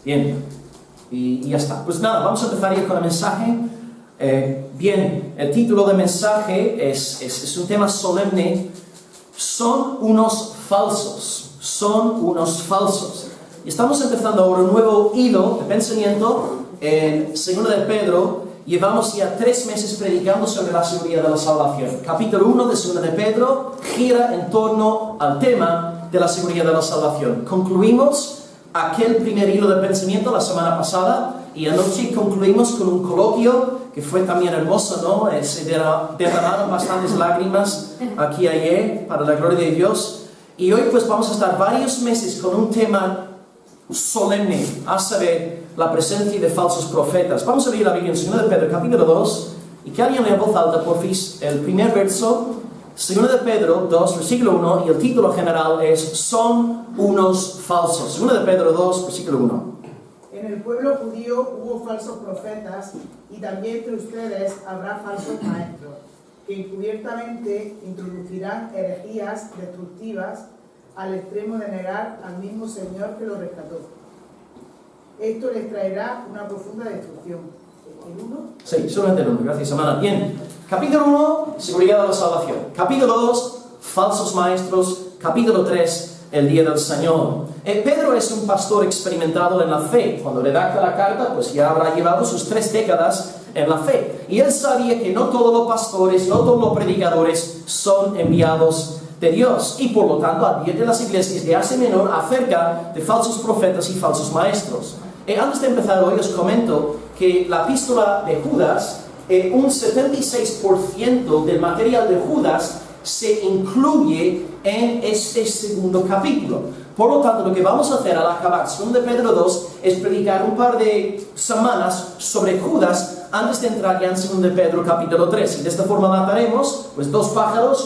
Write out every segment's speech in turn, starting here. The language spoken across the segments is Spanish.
Bien, y ya está. Pues nada, vamos a empezar ya con el mensaje. Bien, el título del mensaje es un tema solemne. Son unos falsos. Son unos falsos. Y estamos empezando ahora un nuevo hilo de pensamiento en 2 de Pedro. Llevamos ya 3 meses predicando sobre la seguridad de la salvación. Capítulo 1 de 2 de Pedro gira en torno al tema de la seguridad de la salvación. Concluimos aquel primer hilo de pensamiento la semana pasada y anoche concluimos con un coloquio que fue también hermoso, ¿no? Se derramaron bastantes lágrimas aquí y ayer para la gloria de Dios. Y hoy pues vamos a estar varios meses con un tema solemne, a saber, la presencia de falsos profetas. Vamos a abrir la Biblia en 2 de Pedro, capítulo 2, y que alguien lea en voz alta, porfis, el primer verso, 2 de Pedro 2, versículo 1, y el título general es Son unos falsos. 2 de Pedro 2, versículo 1. En el pueblo judío hubo falsos profetas, y también entre ustedes habrá falsos maestros, que encubiertamente introducirán herejías destructivas al extremo de negar al mismo Señor que lo rescató. Esto les traerá una profunda destrucción. ¿El 1? Sí, solamente el 1, gracias, hermana. Bien, capítulo 1, seguridad de la salvación. Capítulo 2, falsos maestros. Capítulo 3, el día del Señor. Pedro es un pastor experimentado en la fe. Cuando redacta la carta, pues ya habrá llevado sus 3 décadas en la fe. Y él sabía que no todos los pastores, no todos los predicadores son enviados de Dios, y por lo tanto advierte a las iglesias de Asia Menor acerca de falsos profetas y falsos maestros. Antes de empezar hoy os comento que la epístola de Judas, un 76% del material de Judas se incluye en este segundo capítulo. Por lo tanto, lo que vamos a hacer al acabar 2 de Pedro 2 es predicar un par de semanas sobre Judas antes de entrar ya en 2 de Pedro capítulo 3. Y de esta forma mataremos pues 2 pájaros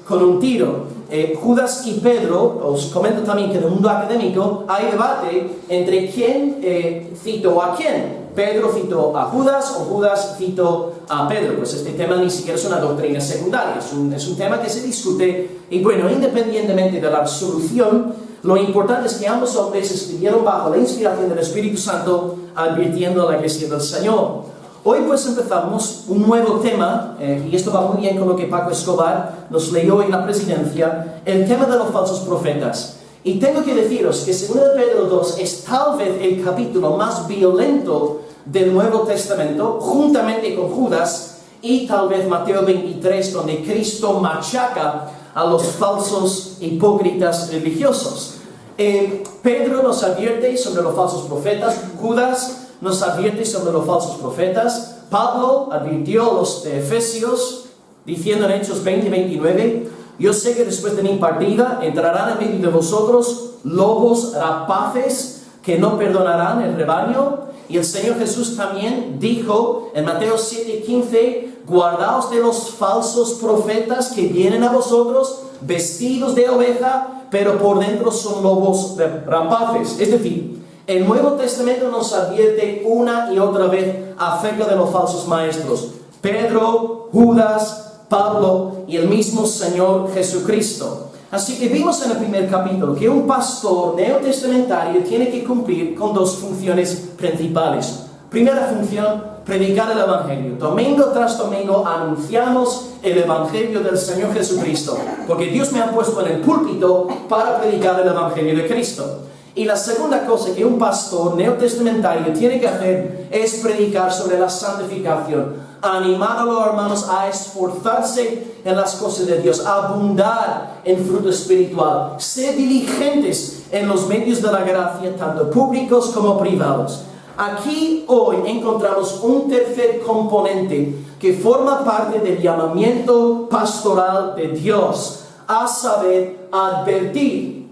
con un tiro. Judas y Pedro, os comento también que en el mundo académico hay debate entre quién citó a quién. Pedro citó a Judas o Judas citó a Pedro. Pues este tema ni siquiera es una doctrina secundaria, es un tema que se discute. Y bueno, independientemente de la solución, lo importante es que ambos hombres escribieron bajo la inspiración del Espíritu Santo, advirtiendo a la iglesia del Señor. Hoy pues empezamos un nuevo tema, y esto va muy bien con lo que Paco Escobar nos leyó en la presidencia, el tema de los falsos profetas. Y tengo que deciros que 2 de Pedro 2 es tal vez el capítulo más violento del Nuevo Testamento, juntamente con Judas, y tal vez Mateo 23, donde Cristo machaca a los falsos hipócritas religiosos. Pedro nos advierte sobre los falsos profetas, Judas nos advierte sobre los falsos profetas. Pablo advirtió a los de Efesios, diciendo en Hechos 20:29, yo sé que después de mi partida entrarán en medio de vosotros lobos rapaces que no perdonarán el rebaño. Y el Señor Jesús también dijo en Mateo 7:15, guardaos de los falsos profetas que vienen a vosotros vestidos de oveja, pero por dentro son lobos rapaces. Es decir, el Nuevo Testamento nos advierte una y otra vez acerca de los falsos maestros. Pedro, Judas, Pablo y el mismo Señor Jesucristo. Así que vimos en el primer capítulo que un pastor neotestamentario tiene que cumplir con 2 funciones principales. Primera función, predicar el Evangelio. Domingo tras domingo anunciamos el Evangelio del Señor Jesucristo, porque Dios me ha puesto en el púlpito para predicar el Evangelio de Cristo. Y la segunda cosa que un pastor neotestamentario tiene que hacer es predicar sobre la santificación, animar a los hermanos a esforzarse en las cosas de Dios, a abundar en fruto espiritual, ser diligentes en los medios de la gracia, tanto públicos como privados. Aquí hoy encontramos un tercer componente que forma parte del llamamiento pastoral de Dios, a saber, advertir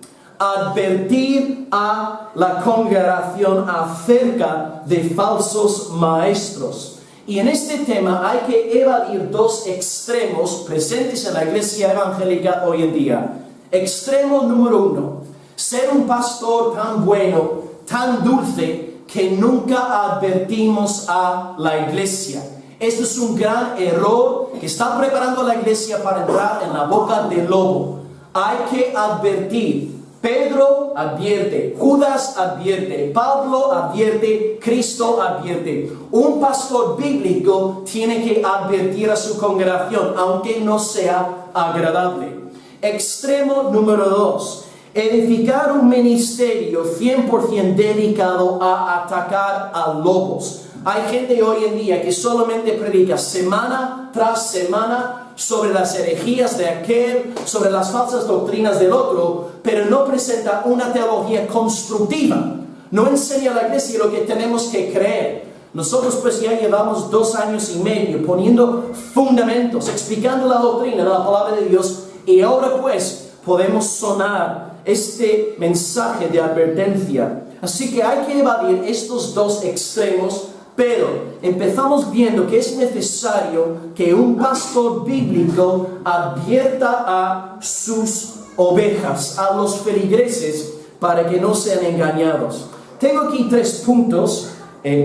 a la congregación acerca de falsos maestros. Y en este tema hay que evadir 2 extremos presentes en la iglesia evangélica hoy en día. Extremo número 1, ser un pastor tan bueno, tan dulce, que nunca advertimos a la iglesia. Esto es un gran error que está preparando a la iglesia para entrar en la boca del lobo. Hay que advertir. Pedro advierte, Judas advierte, Pablo advierte, Cristo advierte. Un pastor bíblico tiene que advertir a su congregación, aunque no sea agradable. Extremo número 2. Edificar un ministerio 100% dedicado a atacar a lobos. Hay gente hoy en día que solamente predica semana tras semana sobre las herejías de aquel, sobre las falsas doctrinas del otro, pero no presenta una teología constructiva. No enseña a la iglesia lo que tenemos que creer. Nosotros pues ya llevamos 2 años y medio poniendo fundamentos, explicando la doctrina de la palabra de Dios, y ahora pues podemos sonar este mensaje de advertencia. Así que hay que evadir estos dos extremos, pero empezamos viendo que es necesario que un pastor bíblico advierta a sus ovejas, a los feligreses, para que no sean engañados. Tengo aquí 3 puntos.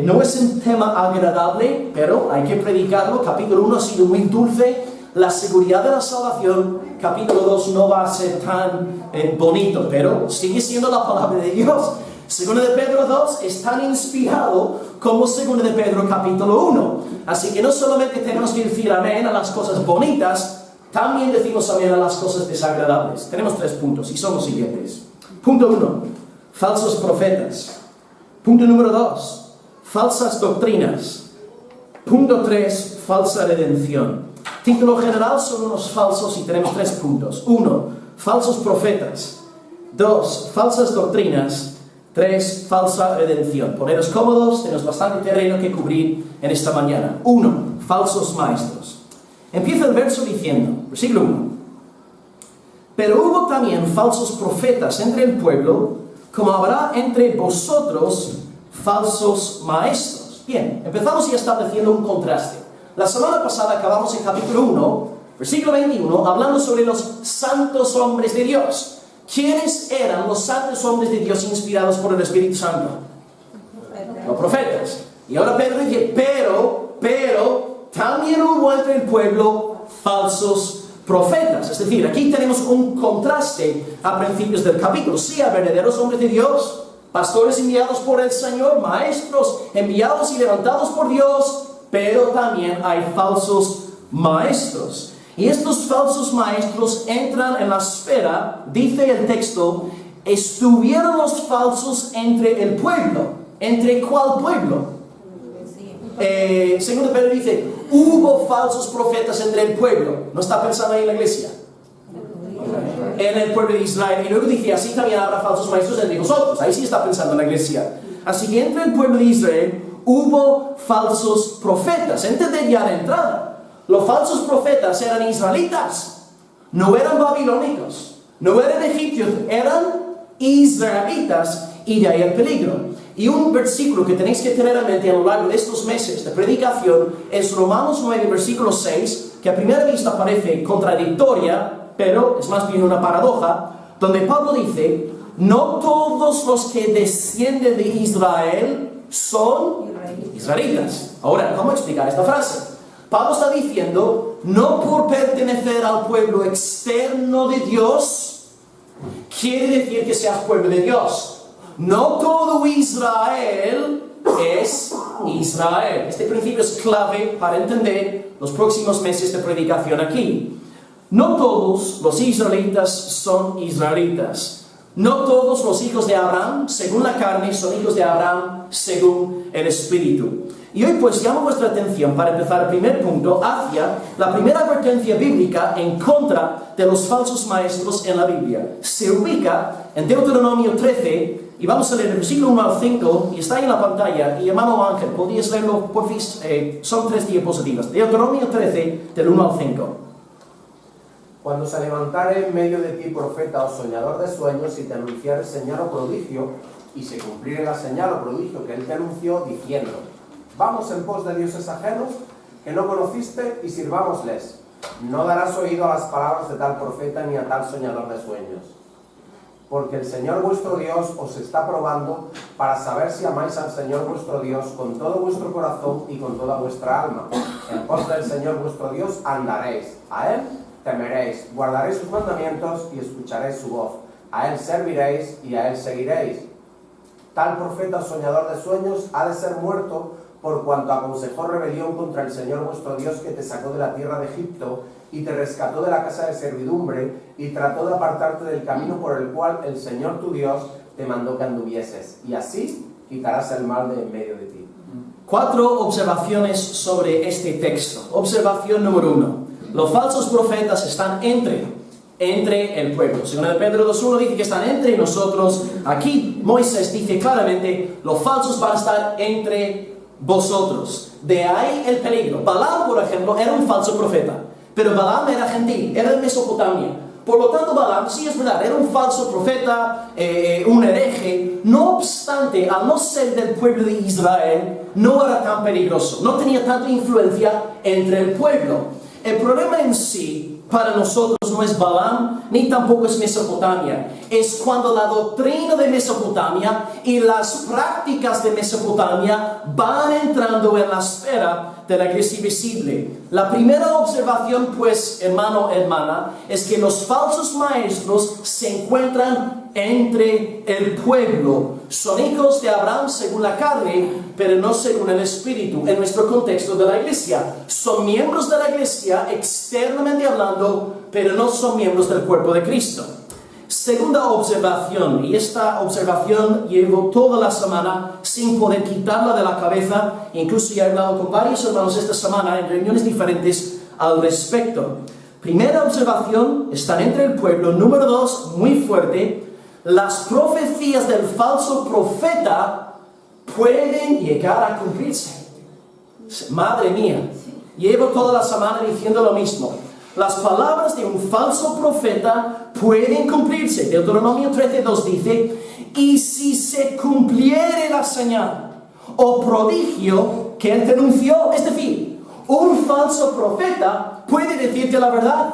No es un tema agradable, pero hay que predicarlo. Capítulo 1 ha sido muy dulce. La seguridad de la salvación. Capítulo 2 no va a ser tan bonito, pero sigue siendo la palabra de Dios. Segundo de Pedro 2 es tan inspirado como segundo de Pedro capítulo 1. Así que no solamente tenemos que decir amén a las cosas bonitas, también decimos amén a las cosas desagradables. Tenemos 3 puntos y son los siguientes. Punto 1, falsos profetas. Punto número 2, falsas doctrinas. Punto 3, falsa redención. Título general son unos falsos y tenemos 3 puntos. 1, falsos profetas. 2, falsas doctrinas. 3, falsa redención. Poneros cómodos, tenemos bastante terreno que cubrir en esta mañana. 1, falsos maestros. Empieza el verso diciendo, versículo 1. Pero hubo también falsos profetas entre el pueblo, como habrá entre vosotros falsos maestros. Bien, empezamos ya estableciendo un contraste. La semana pasada acabamos en capítulo 1, versículo 21, hablando sobre los santos hombres de Dios. ¿Quiénes eran los santos hombres de Dios inspirados por el Espíritu Santo? Los profetas. Y ahora Pedro dice, pero también hubo entre el pueblo falsos profetas. Es decir, aquí tenemos un contraste a principios del capítulo. Sí, hay verdaderos hombres de Dios, pastores enviados por el Señor, maestros enviados y levantados por Dios, pero también hay falsos maestros. Y estos falsos maestros entran en la esfera, dice el texto, estuvieron los falsos entre el pueblo. ¿Entre cuál pueblo? Segundo Pedro dice, hubo falsos profetas entre el pueblo. ¿No está pensando ahí en la iglesia? En el pueblo de Israel. Y luego dice, así también habrá falsos maestros entre vosotros. Ahí sí está pensando en la iglesia. Así que entre el pueblo de Israel hubo falsos profetas. Entended ya de entrada. Los falsos profetas eran israelitas, no eran babilónicos, no eran egipcios, eran israelitas, y de ahí el peligro. Y un versículo que tenéis que tener en mente a lo largo de estos meses de predicación es Romanos 9, versículo 6, que a primera vista parece contradictoria, pero es más bien una paradoja, donde Pablo dice, no todos los que descienden de Israel son israelitas. Ahora, ¿cómo explicar esta frase? Pablo está diciendo, no por pertenecer al pueblo externo de Dios, quiere decir que seas pueblo de Dios. No todo Israel es Israel. Este principio es clave para entender los próximos meses de predicación aquí. No todos los israelitas son israelitas. No todos los hijos de Abraham, según la carne, son hijos de Abraham, según el Espíritu. Y hoy pues llamo vuestra atención para empezar el primer punto hacia la primera advertencia bíblica en contra de los falsos maestros en la Biblia. Se ubica en Deuteronomio 13 y vamos a leer el versículo 1 al 5 y está ahí en la pantalla. Y hermano Ángel, ¿podrías leerlo por fin? Son 3 diapositivas. Deuteronomio 13 del 1 al 5. Cuando se levantare en medio de ti profeta o soñador de sueños y te anunciare señal o prodigio, y se cumpliere la señal o prodigio que él te anunció, diciendo, vamos en pos de dioses ajenos que no conociste y sirvámosles. No darás oído a las palabras de tal profeta ni a tal soñador de sueños. Porque el Señor vuestro Dios os está probando para saber si amáis al Señor vuestro Dios con todo vuestro corazón y con toda vuestra alma. En pos del Señor vuestro Dios andaréis, a Él temeréis, guardaréis sus mandamientos y escucharéis su voz. A él serviréis y a él seguiréis. Tal profeta o soñador de sueños ha de ser muerto por cuanto aconsejó rebelión contra el Señor vuestro Dios, que te sacó de la tierra de Egipto y te rescató de la casa de servidumbre y trató de apartarte del camino por el cual el Señor tu Dios te mandó que anduvieses, y así quitarás el mal de en medio de ti. 4 observaciones sobre este texto. Observación número 1. Los falsos profetas están entre el pueblo. Según el Pedro 2.1 dice que están entre nosotros. Aquí Moisés dice claramente, los falsos van a estar entre vosotros. De ahí el peligro. Balaam, por ejemplo, era un falso profeta, pero Balaam era gentil, era de Mesopotamia. Por lo tanto, Balaam, sí es verdad, era un falso profeta, un hereje. No obstante, al no ser del pueblo de Israel, no era tan peligroso. No tenía tanta influencia entre el pueblo. El problema en sí para nosotros no es Balaam, ni tampoco es Mesopotamia. Es cuando la doctrina de Mesopotamia y las prácticas de Mesopotamia van entrando en la esfera de la iglesia visible. La primera observación, pues, hermano, hermana, es que los falsos maestros se encuentran entre el pueblo. Son hijos de Abraham según la carne, pero no según el espíritu, en nuestro contexto de la iglesia. Son miembros de la iglesia externamente hablando, pero no son miembros del cuerpo de Cristo. Segunda observación, y esta observación llevo toda la semana sin poder quitarla de la cabeza, incluso ya he hablado con varios hermanos esta semana en reuniones diferentes al respecto. Primera observación, están entre el pueblo. Número 2, muy fuerte, las profecías del falso profeta pueden llegar a cumplirse. Madre mía, llevo toda la semana diciendo lo mismo. Las palabras de un falso profeta pueden cumplirse. Deuteronomio 13:2 dice, y si se cumpliere la señal o prodigio que él denunció, es decir, un falso profeta puede decirte la verdad,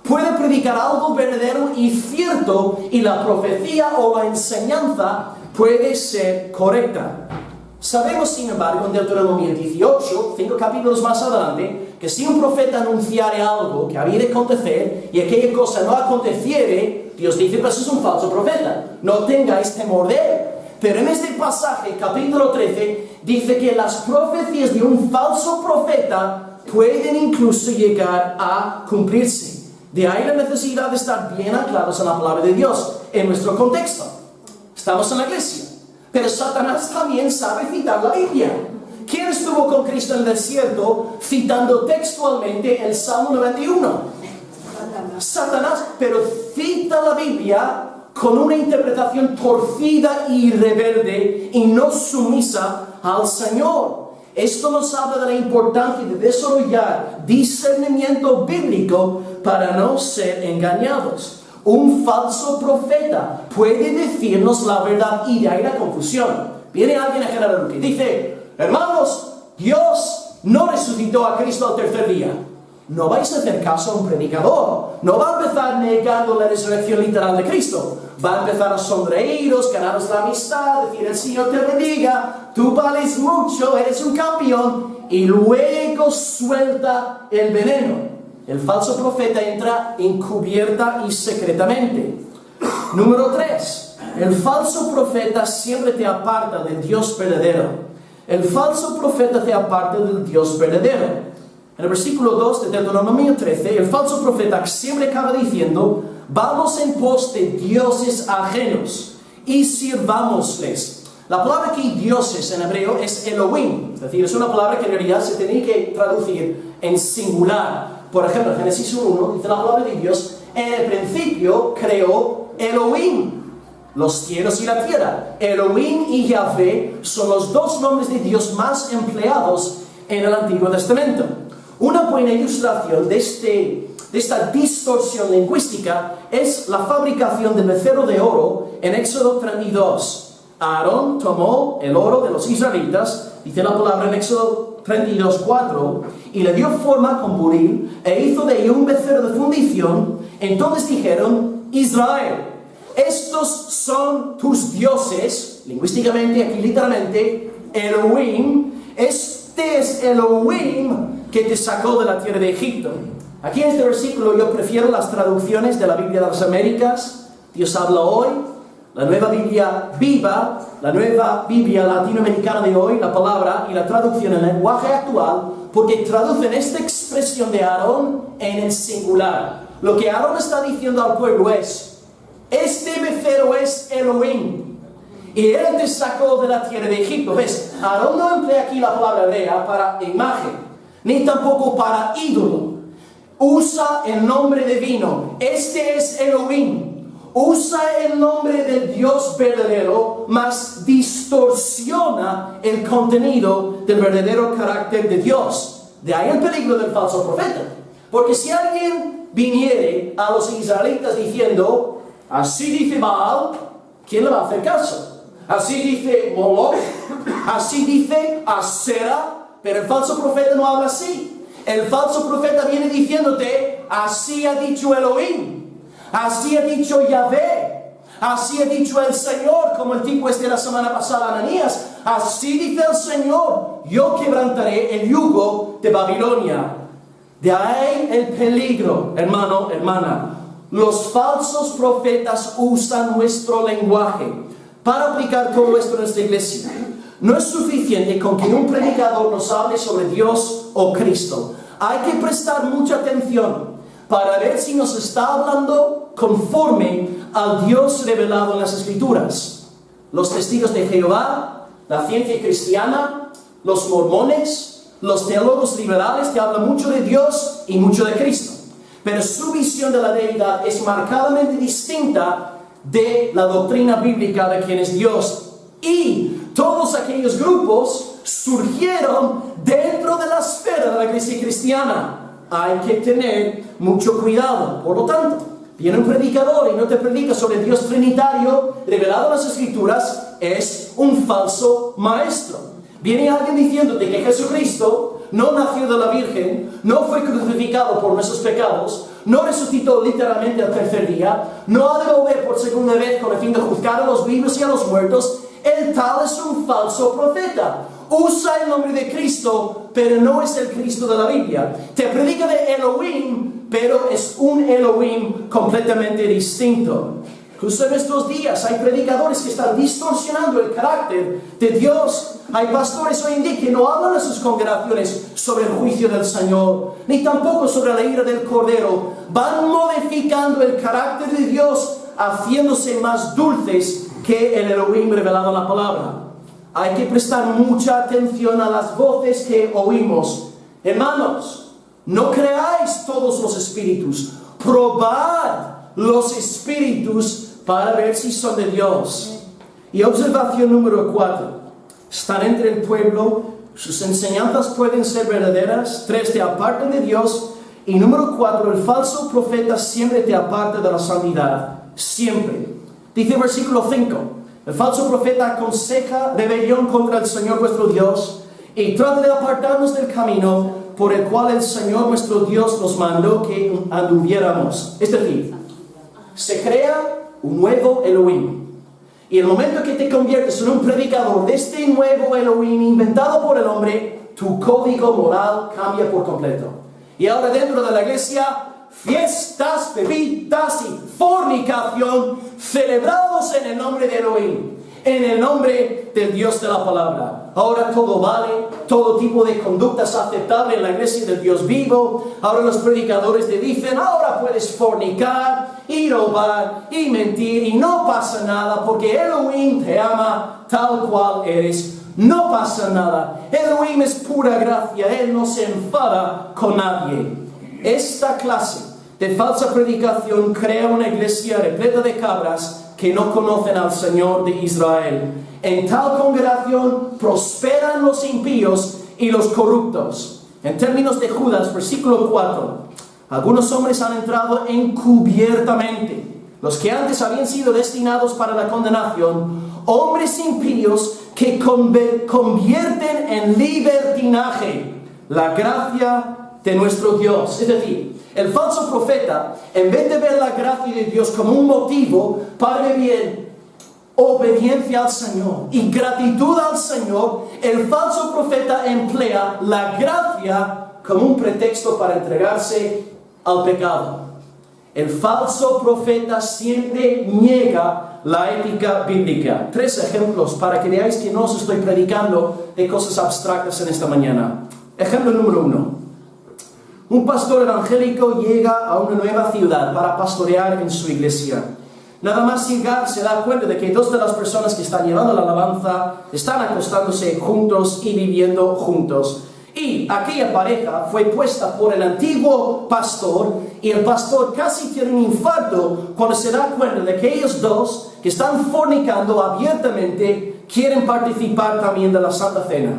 puede predicar algo verdadero y cierto, y la profecía o la enseñanza puede ser correcta. Sabemos, sin embargo, en Deuteronomio 18, 5 capítulos más adelante, que si un profeta anunciare algo que había de acontecer y aquella cosa no aconteciere, Dios dice, pues es un falso profeta, no tengáis temor de él. Pero en este pasaje, capítulo 13, dice que las profecías de un falso profeta pueden incluso llegar a cumplirse. De ahí la necesidad de estar bien anclados en la palabra de Dios, en nuestro contexto. Estamos en la iglesia, pero Satanás también sabe citar la Biblia. ¿Quién estuvo con Cristo en el desierto citando textualmente el Salmo 91? Satanás, pero cita la Biblia con una interpretación torcida y rebelde y no sumisa al Señor. Esto nos habla de la importancia de desarrollar discernimiento bíblico para no ser engañados. Un falso profeta puede decirnos la verdad y de ahí la confusión. Viene alguien a General Luque y dice, hermanos, Dios no resucitó a Cristo al tercer día. No vais a hacer caso a un predicador. No va a empezar negando la resurrección literal de Cristo. Va a empezar a sonreíros, ganaros la amistad, decir el Señor te bendiga, tú vales mucho, eres un campeón, y luego suelta el veneno. El falso profeta entra encubierta y secretamente. Número 3. El falso profeta siempre te aparta del Dios verdadero. El falso profeta te aparta del Dios verdadero. En el versículo 2 de Deuteronomio 13, el falso profeta siempre acaba diciendo, vamos en pos de dioses ajenos y sirvámosles. La palabra aquí, dioses, en hebreo es Elohim. Es decir, es una palabra que en realidad se tiene que traducir en singular. Por ejemplo, en Génesis 1 dice la palabra de Dios, en el principio creó Elohim los cielos y la tierra. Elohim y Yahvé son los dos nombres de Dios más empleados en el Antiguo Testamento. Una buena ilustración de esta distorsión lingüística es la fabricación del becerro de oro en Éxodo 32. Aarón tomó el oro de los israelitas, dice la palabra en Éxodo 32:4, y le dio forma con buril e hizo de ello un becerro de fundición. Entonces dijeron, Israel, estos son tus dioses, lingüísticamente, aquí literalmente, Elohim, este es Elohim que te sacó de la tierra de Egipto. Aquí en este versículo yo prefiero las traducciones de la Biblia de las Américas, Dios habla hoy. La nueva Biblia viva, la nueva Biblia latinoamericana de hoy, la palabra y la traducción en lenguaje actual, porque traducen esta expresión de Aarón en el singular. Lo que Aarón está diciendo al pueblo es, este becerro es Elohim, y él te sacó de la tierra de Egipto. ¿Ves? Aarón no emplea aquí la palabra hebrea para imagen, ni tampoco para ídolo. Usa el nombre divino. Este es Elohim. Usa el nombre del Dios verdadero, mas distorsiona el contenido del verdadero carácter de Dios. De ahí el peligro del falso profeta. Porque si alguien viniere a los israelitas diciendo, así dice Baal, ¿quién le va a hacer caso? Así dice Moloch, así dice Asera, pero el falso profeta no habla así. El falso profeta viene diciéndote, así ha dicho Elohim. Así ha dicho Yahvé, así ha dicho el Señor, como el tipo de la semana pasada, Ananías. Así dice el Señor, yo quebrantaré el yugo de Babilonia. De ahí el peligro, hermano, hermana. Los falsos profetas usan nuestro lenguaje para aplicar todo esto en nuestra iglesia. No es suficiente con que un predicador nos hable sobre Dios o Cristo. Hay que prestar mucha atención para ver si nos está hablando conforme al Dios revelado en las Escrituras. Los testigos de Jehová, la ciencia cristiana, los mormones, los teólogos liberales te hablan mucho de Dios y mucho de Cristo. Pero su visión de la deidad es marcadamente distinta de la doctrina bíblica de quién es Dios. Y todos aquellos grupos surgieron dentro de la esfera de la iglesia cristiana. Hay que tener mucho cuidado. Por lo tanto, viene un predicador y no te predica sobre el Dios trinitario revelado en las Escrituras, es un falso maestro. Viene alguien diciéndote que Jesucristo no nació de la Virgen, no fue crucificado por nuestros pecados, no resucitó literalmente al tercer día, no ha de volver por segunda vez con el fin de juzgar a los vivos y a los muertos. El tal es un falso profeta. Usa el nombre de Cristo, pero no es el Cristo de la Biblia. Te predica de Elohim, pero es un Elohim completamente distinto. Justo en estos días hay predicadores que están distorsionando el carácter de Dios. Hay pastores hoy en día que no hablan a sus congregaciones sobre el juicio del Señor, ni tampoco sobre la ira del Cordero. Van modificando el carácter de Dios, haciéndose más dulces que el Elohim revelado en la palabra. Hay que prestar mucha atención a las voces que oímos. Hermanos, no creáis todos los espíritus. Probad los espíritus para ver si son de Dios. Y observación número 4. Están entre el pueblo. Sus enseñanzas pueden ser verdaderas. 3, te apartan de Dios. Y número 4, el falso profeta siempre te aparta de la santidad. Siempre. Dice el versículo 5. El falso profeta aconseja rebelión contra el Señor vuestro Dios y trata de apartarnos del camino por el cual el Señor nuestro Dios nos mandó que anduviéramos. Es decir, se crea un nuevo Elohim. Y el momento que te conviertes en un predicador de este nuevo Elohim inventado por el hombre, tu código moral cambia por completo. Y ahora dentro de la iglesia, fiestas, bebidas y fornicación celebrados en el nombre de Elohim, en el nombre del Dios de la palabra. Ahora todo vale, todo tipo de conducta es aceptable en la iglesia del Dios vivo. Ahora los predicadores te dicen, ahora puedes fornicar y robar y mentir y no pasa nada porque Elohim te ama tal cual eres. No pasa nada. Elohim es pura gracia, Él no se enfada con nadie. Esta clase de falsa predicación crea una iglesia repleta de cabras que no conocen al Señor de Israel. En tal congregación prosperan los impíos y los corruptos. En términos de Judas, versículo 4, algunos hombres han entrado encubiertamente, los que antes habían sido destinados para la condenación, hombres impíos que convierten en libertinaje la gracia de nuestro Dios. Es decir, el falso profeta, en vez de ver la gracia de Dios como un motivo para vivir obediencia al Señor y gratitud al Señor, el falso profeta emplea la gracia como un pretexto para entregarse al pecado. El falso profeta siempre niega la ética bíblica. 3 ejemplos para que veáis que no os estoy predicando de cosas abstractas en esta mañana. Ejemplo número 1. Un pastor evangélico llega a una nueva ciudad para pastorear en su iglesia. Nada más llegar se da cuenta de que 2 de las personas que están llevando la alabanza están acostándose juntos y viviendo juntos. Y aquella pareja fue puesta por el antiguo pastor y el pastor casi tiene un infarto cuando se da cuenta de que ellos 2 que están fornicando abiertamente quieren participar también de la Santa Cena.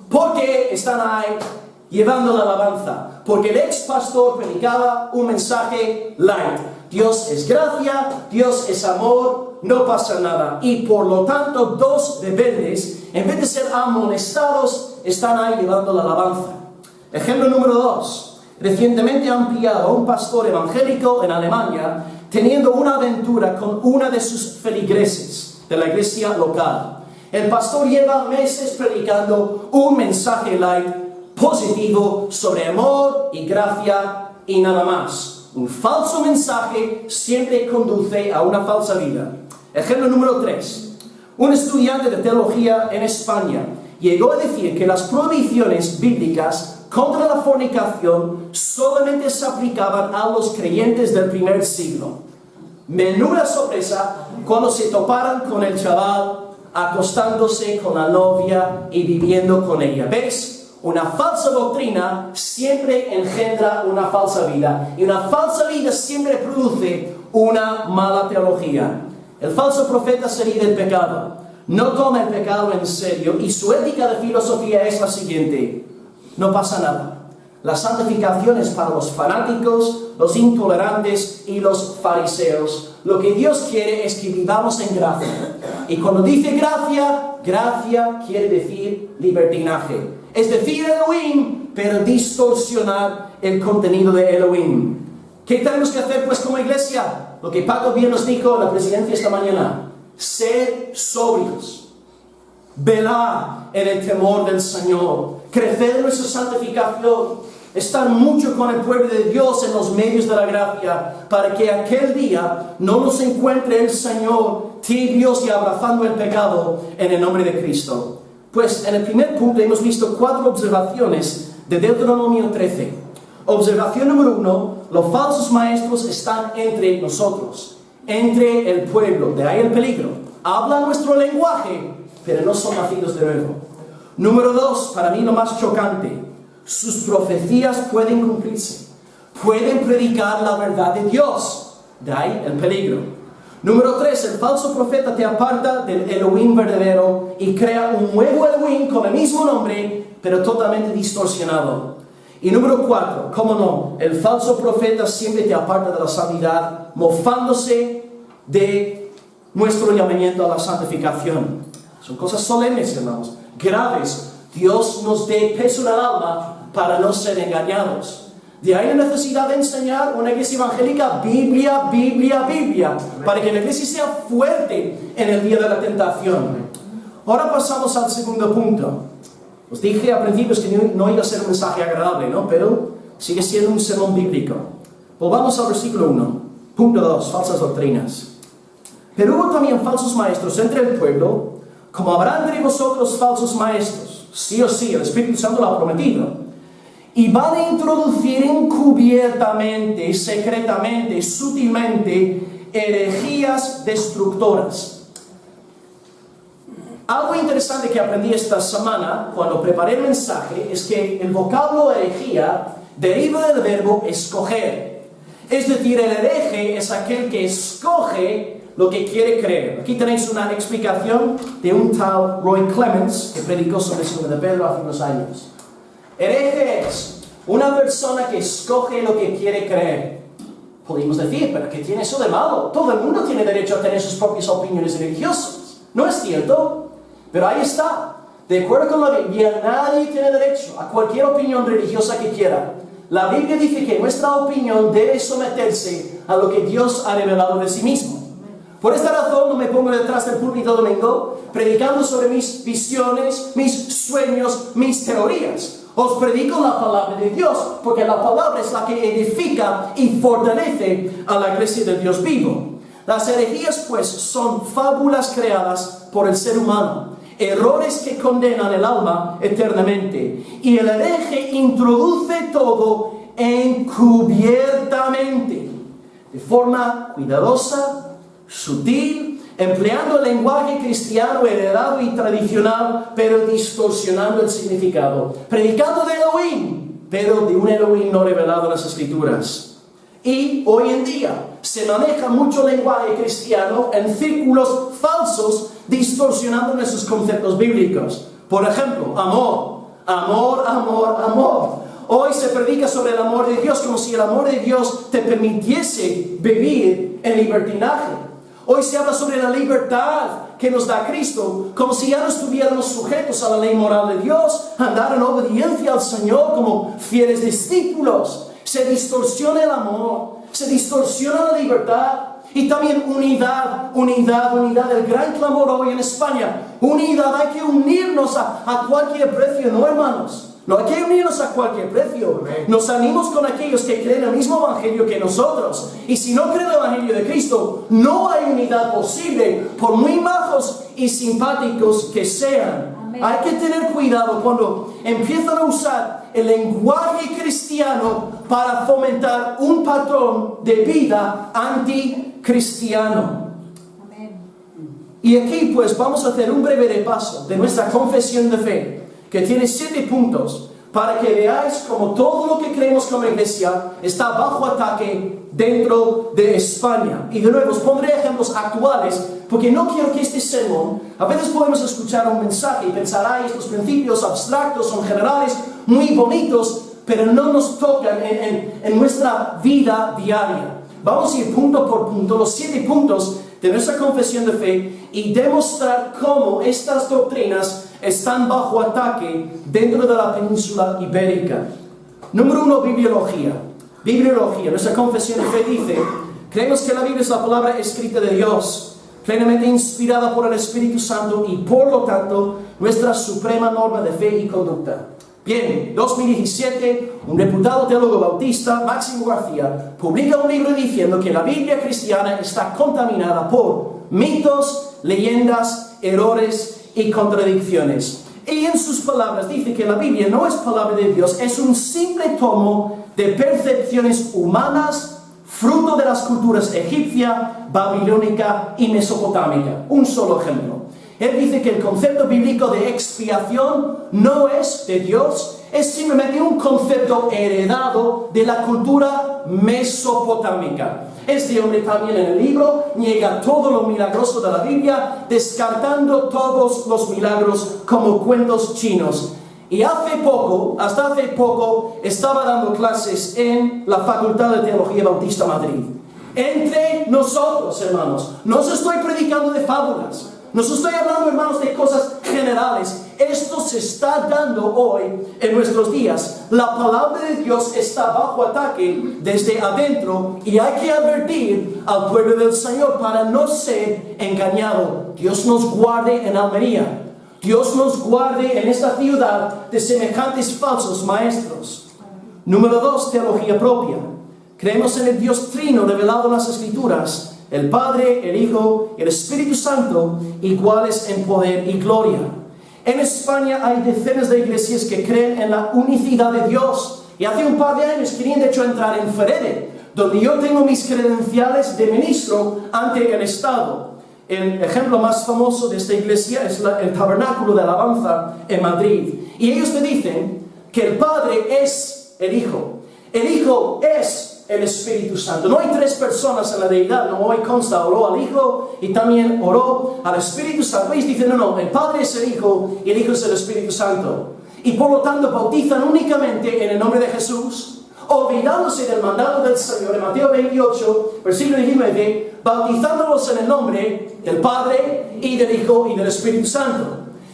Porque están ahí llevando la alabanza. Porque el ex pastor predicaba un mensaje light. Dios es gracia, Dios es amor, no pasa nada. Y por lo tanto 2 rebeldes, en vez de ser amonestados, están ahí llevando la alabanza. Ejemplo número 2. Recientemente han pillado a un pastor evangélico en Alemania teniendo una aventura con una de sus feligreses de la iglesia local. El pastor lleva meses predicando un mensaje light positivo sobre amor y gracia y nada más. Un falso mensaje siempre conduce a una falsa vida. Ejemplo número 3. Un estudiante de teología en España llegó a decir que las prohibiciones bíblicas contra la fornicación solamente se aplicaban a los creyentes del primer siglo. Menuda sorpresa cuando se toparan con el chaval acostándose con la novia y viviendo con ella. ¿Ves? Una falsa doctrina siempre engendra una falsa vida. Y una falsa vida siempre produce una mala teología. El falso profeta se ríe del pecado. No toma el pecado en serio. Y su ética de filosofía es la siguiente. No pasa nada. La santificación es para los fanáticos, los intolerantes y los fariseos. Lo que Dios quiere es que vivamos en gracia. Y cuando dice gracia, gracia quiere decir libertinaje. Es decir Elohim, pero distorsionar el contenido de Elohim. ¿Qué tenemos que hacer pues como iglesia? Lo que Paco bien nos dijo en la presidencia esta mañana. Ser sobrios. Velar en el temor del Señor. Crecer en nuestra santificación. Estar mucho con el pueblo de Dios en los medios de la gracia. Para que aquel día no nos encuentre el Señor tibios y abrazando el pecado en el nombre de Cristo. Pues en el primer punto hemos visto 4 observaciones de Deuteronomio 13. Observación número 1, los falsos maestros están entre nosotros, entre el pueblo, de ahí el peligro. Hablan nuestro lenguaje, pero no son nacidos de nuevo. Número 2, para mí lo más chocante, sus profecías pueden cumplirse, pueden predicar la verdad de Dios, de ahí el peligro. Número 3, el falso profeta te aparta del Elohim verdadero y crea un nuevo Elohim con el mismo nombre, pero totalmente distorsionado. Y número 4, cómo no, el falso profeta siempre te aparta de la santidad, mofándose de nuestro llamamiento a la santificación. Son cosas solemnes, hermanos, graves. Dios nos dé peso en el alma para no ser engañados. De ahí la necesidad de enseñar una iglesia evangélica Biblia, Biblia, Biblia, para que la iglesia sea fuerte en el día de la tentación. Ahora pasamos al segundo punto. Os dije a principios que no iba a ser un mensaje agradable, ¿no? Pero sigue siendo un sermón bíblico. Volvamos al versículo 1. Punto 2, falsas doctrinas. Pero hubo también falsos maestros entre el pueblo, como habrá entre vosotros falsos maestros. Sí o sí, el Espíritu Santo lo ha prometido. Y van a introducir encubiertamente, secretamente, sutilmente, herejías destructoras. Algo interesante que aprendí esta semana, cuando preparé el mensaje, es que el vocablo herejía deriva del verbo escoger. Es decir, el hereje es aquel que escoge lo que quiere creer. Aquí tenéis una explicación de un tal Roy Clements, que predicó sobre el Segundo de Pedro hace unos años. Hereje es una persona que escoge lo que quiere creer. Podemos decir, pero ¿qué tiene eso de malo? Todo el mundo tiene derecho a tener sus propias opiniones religiosas. ¿No es cierto? Pero ahí está. De acuerdo con la Biblia, nadie tiene derecho a cualquier opinión religiosa que quiera. La Biblia dice que nuestra opinión debe someterse a lo que Dios ha revelado de sí mismo. Por esta razón no me pongo detrás del púlpito domingo predicando sobre mis visiones, mis sueños, mis teorías. Os predico la palabra de Dios, porque la palabra es la que edifica y fortalece a la iglesia del Dios vivo. Las herejías, pues, son fábulas creadas por el ser humano, errores que condenan el alma eternamente. Y el hereje introduce todo encubiertamente, de forma cuidadosa, sutil, empleando el lenguaje cristiano heredado y tradicional, pero distorsionando el significado, predicando de Elohim, pero de un Elohim no revelado en las Escrituras. Y hoy en día se maneja mucho lenguaje cristiano en círculos falsos, distorsionando nuestros conceptos bíblicos. Por ejemplo, amor, amor, amor, amor. Hoy se predica sobre el amor de Dios como si el amor de Dios te permitiese vivir en libertinaje. Hoy se habla sobre la libertad que nos da Cristo, como si ya no estuviéramos sujetos a la ley moral de Dios, andar en obediencia al Señor como fieles discípulos. Se distorsiona el amor, se distorsiona la libertad y también unidad, unidad, unidad. El gran clamor hoy en España, unidad, hay que unirnos a cualquier precio, ¿no, hermanos? No hay que unirnos a cualquier precio. Nos animamos con aquellos que creen el mismo evangelio que nosotros. Y si no creen el evangelio de Cristo, no hay unidad posible, por muy majos y simpáticos que sean. Amén. Hay que tener cuidado cuando empiezan a usar el lenguaje cristiano para fomentar un patrón de vida anticristiano. Amén. Y aquí pues vamos a hacer un breve repaso de nuestra confesión de fe, que tiene 7 puntos, para que veáis cómo todo lo que creemos como iglesia está bajo ataque dentro de España. Y de nuevo os pondré ejemplos actuales, porque no quiero que este sermón, a veces podemos escuchar un mensaje y pensar, ay, estos principios abstractos son generales, muy bonitos, pero no nos tocan en nuestra vida diaria. Vamos a ir punto por punto, los 7 puntos de nuestra confesión de fe, y demostrar cómo estas doctrinas están bajo ataque dentro de la península ibérica. Número 1, bibliología. Bibliología. Nuestra confesión de fe dice: creemos que la Biblia es la palabra escrita de Dios, plenamente inspirada por el Espíritu Santo y por lo tanto nuestra suprema norma de fe y conducta. Bien, 2017, un reputado teólogo bautista, Máximo García, publica un libro diciendo que la Biblia cristiana está contaminada por mitos, leyendas, errores y contradicciones. Y en sus palabras dice que la Biblia no es palabra de Dios, es un simple tomo de percepciones humanas, fruto de las culturas egipcia, babilónica y mesopotámica. Un solo ejemplo. Él dice que el concepto bíblico de expiación no es de Dios, es simplemente un concepto heredado de la cultura mesopotámica. Este hombre también en el libro niega todo lo milagroso de la Biblia, descartando todos los milagros como cuentos chinos. Y hasta hace poco, estaba dando clases en la Facultad de Teología Bautista Madrid. Entre nosotros, hermanos, no os estoy predicando de fábulas. No os estoy hablando, hermanos, de cosas generales. Esto se está dando hoy en nuestros días. La palabra de Dios está bajo ataque desde adentro y hay que advertir al pueblo del Señor para no ser engañado. Dios nos guarde en Almería. Dios nos guarde en esta ciudad de semejantes falsos maestros. Número 2, teología propia. Creemos en el Dios trino revelado en las Escrituras, el Padre, el Hijo y el Espíritu Santo, iguales en poder y gloria. En España hay decenas de iglesias que creen en la unicidad de Dios. Y hace un par de años querían de hecho entrar en Ferede, donde yo tengo mis credenciales de ministro ante el Estado. El ejemplo más famoso de esta iglesia es el Tabernáculo de Alabanza en Madrid. Y ellos te dicen que el Padre es el Hijo es el Espíritu Santo. No hay 3 personas en la deidad, no hoy consta, oró al Hijo y también oró al Espíritu Santo. Ellos dicen, no, el Padre es el Hijo y el Hijo es el Espíritu Santo. Y por lo tanto bautizan únicamente en el nombre de Jesús, olvidándose del mandato del Señor en Mateo 28, versículo 19, bautizándolos en el nombre del Padre y del Hijo y del Espíritu Santo.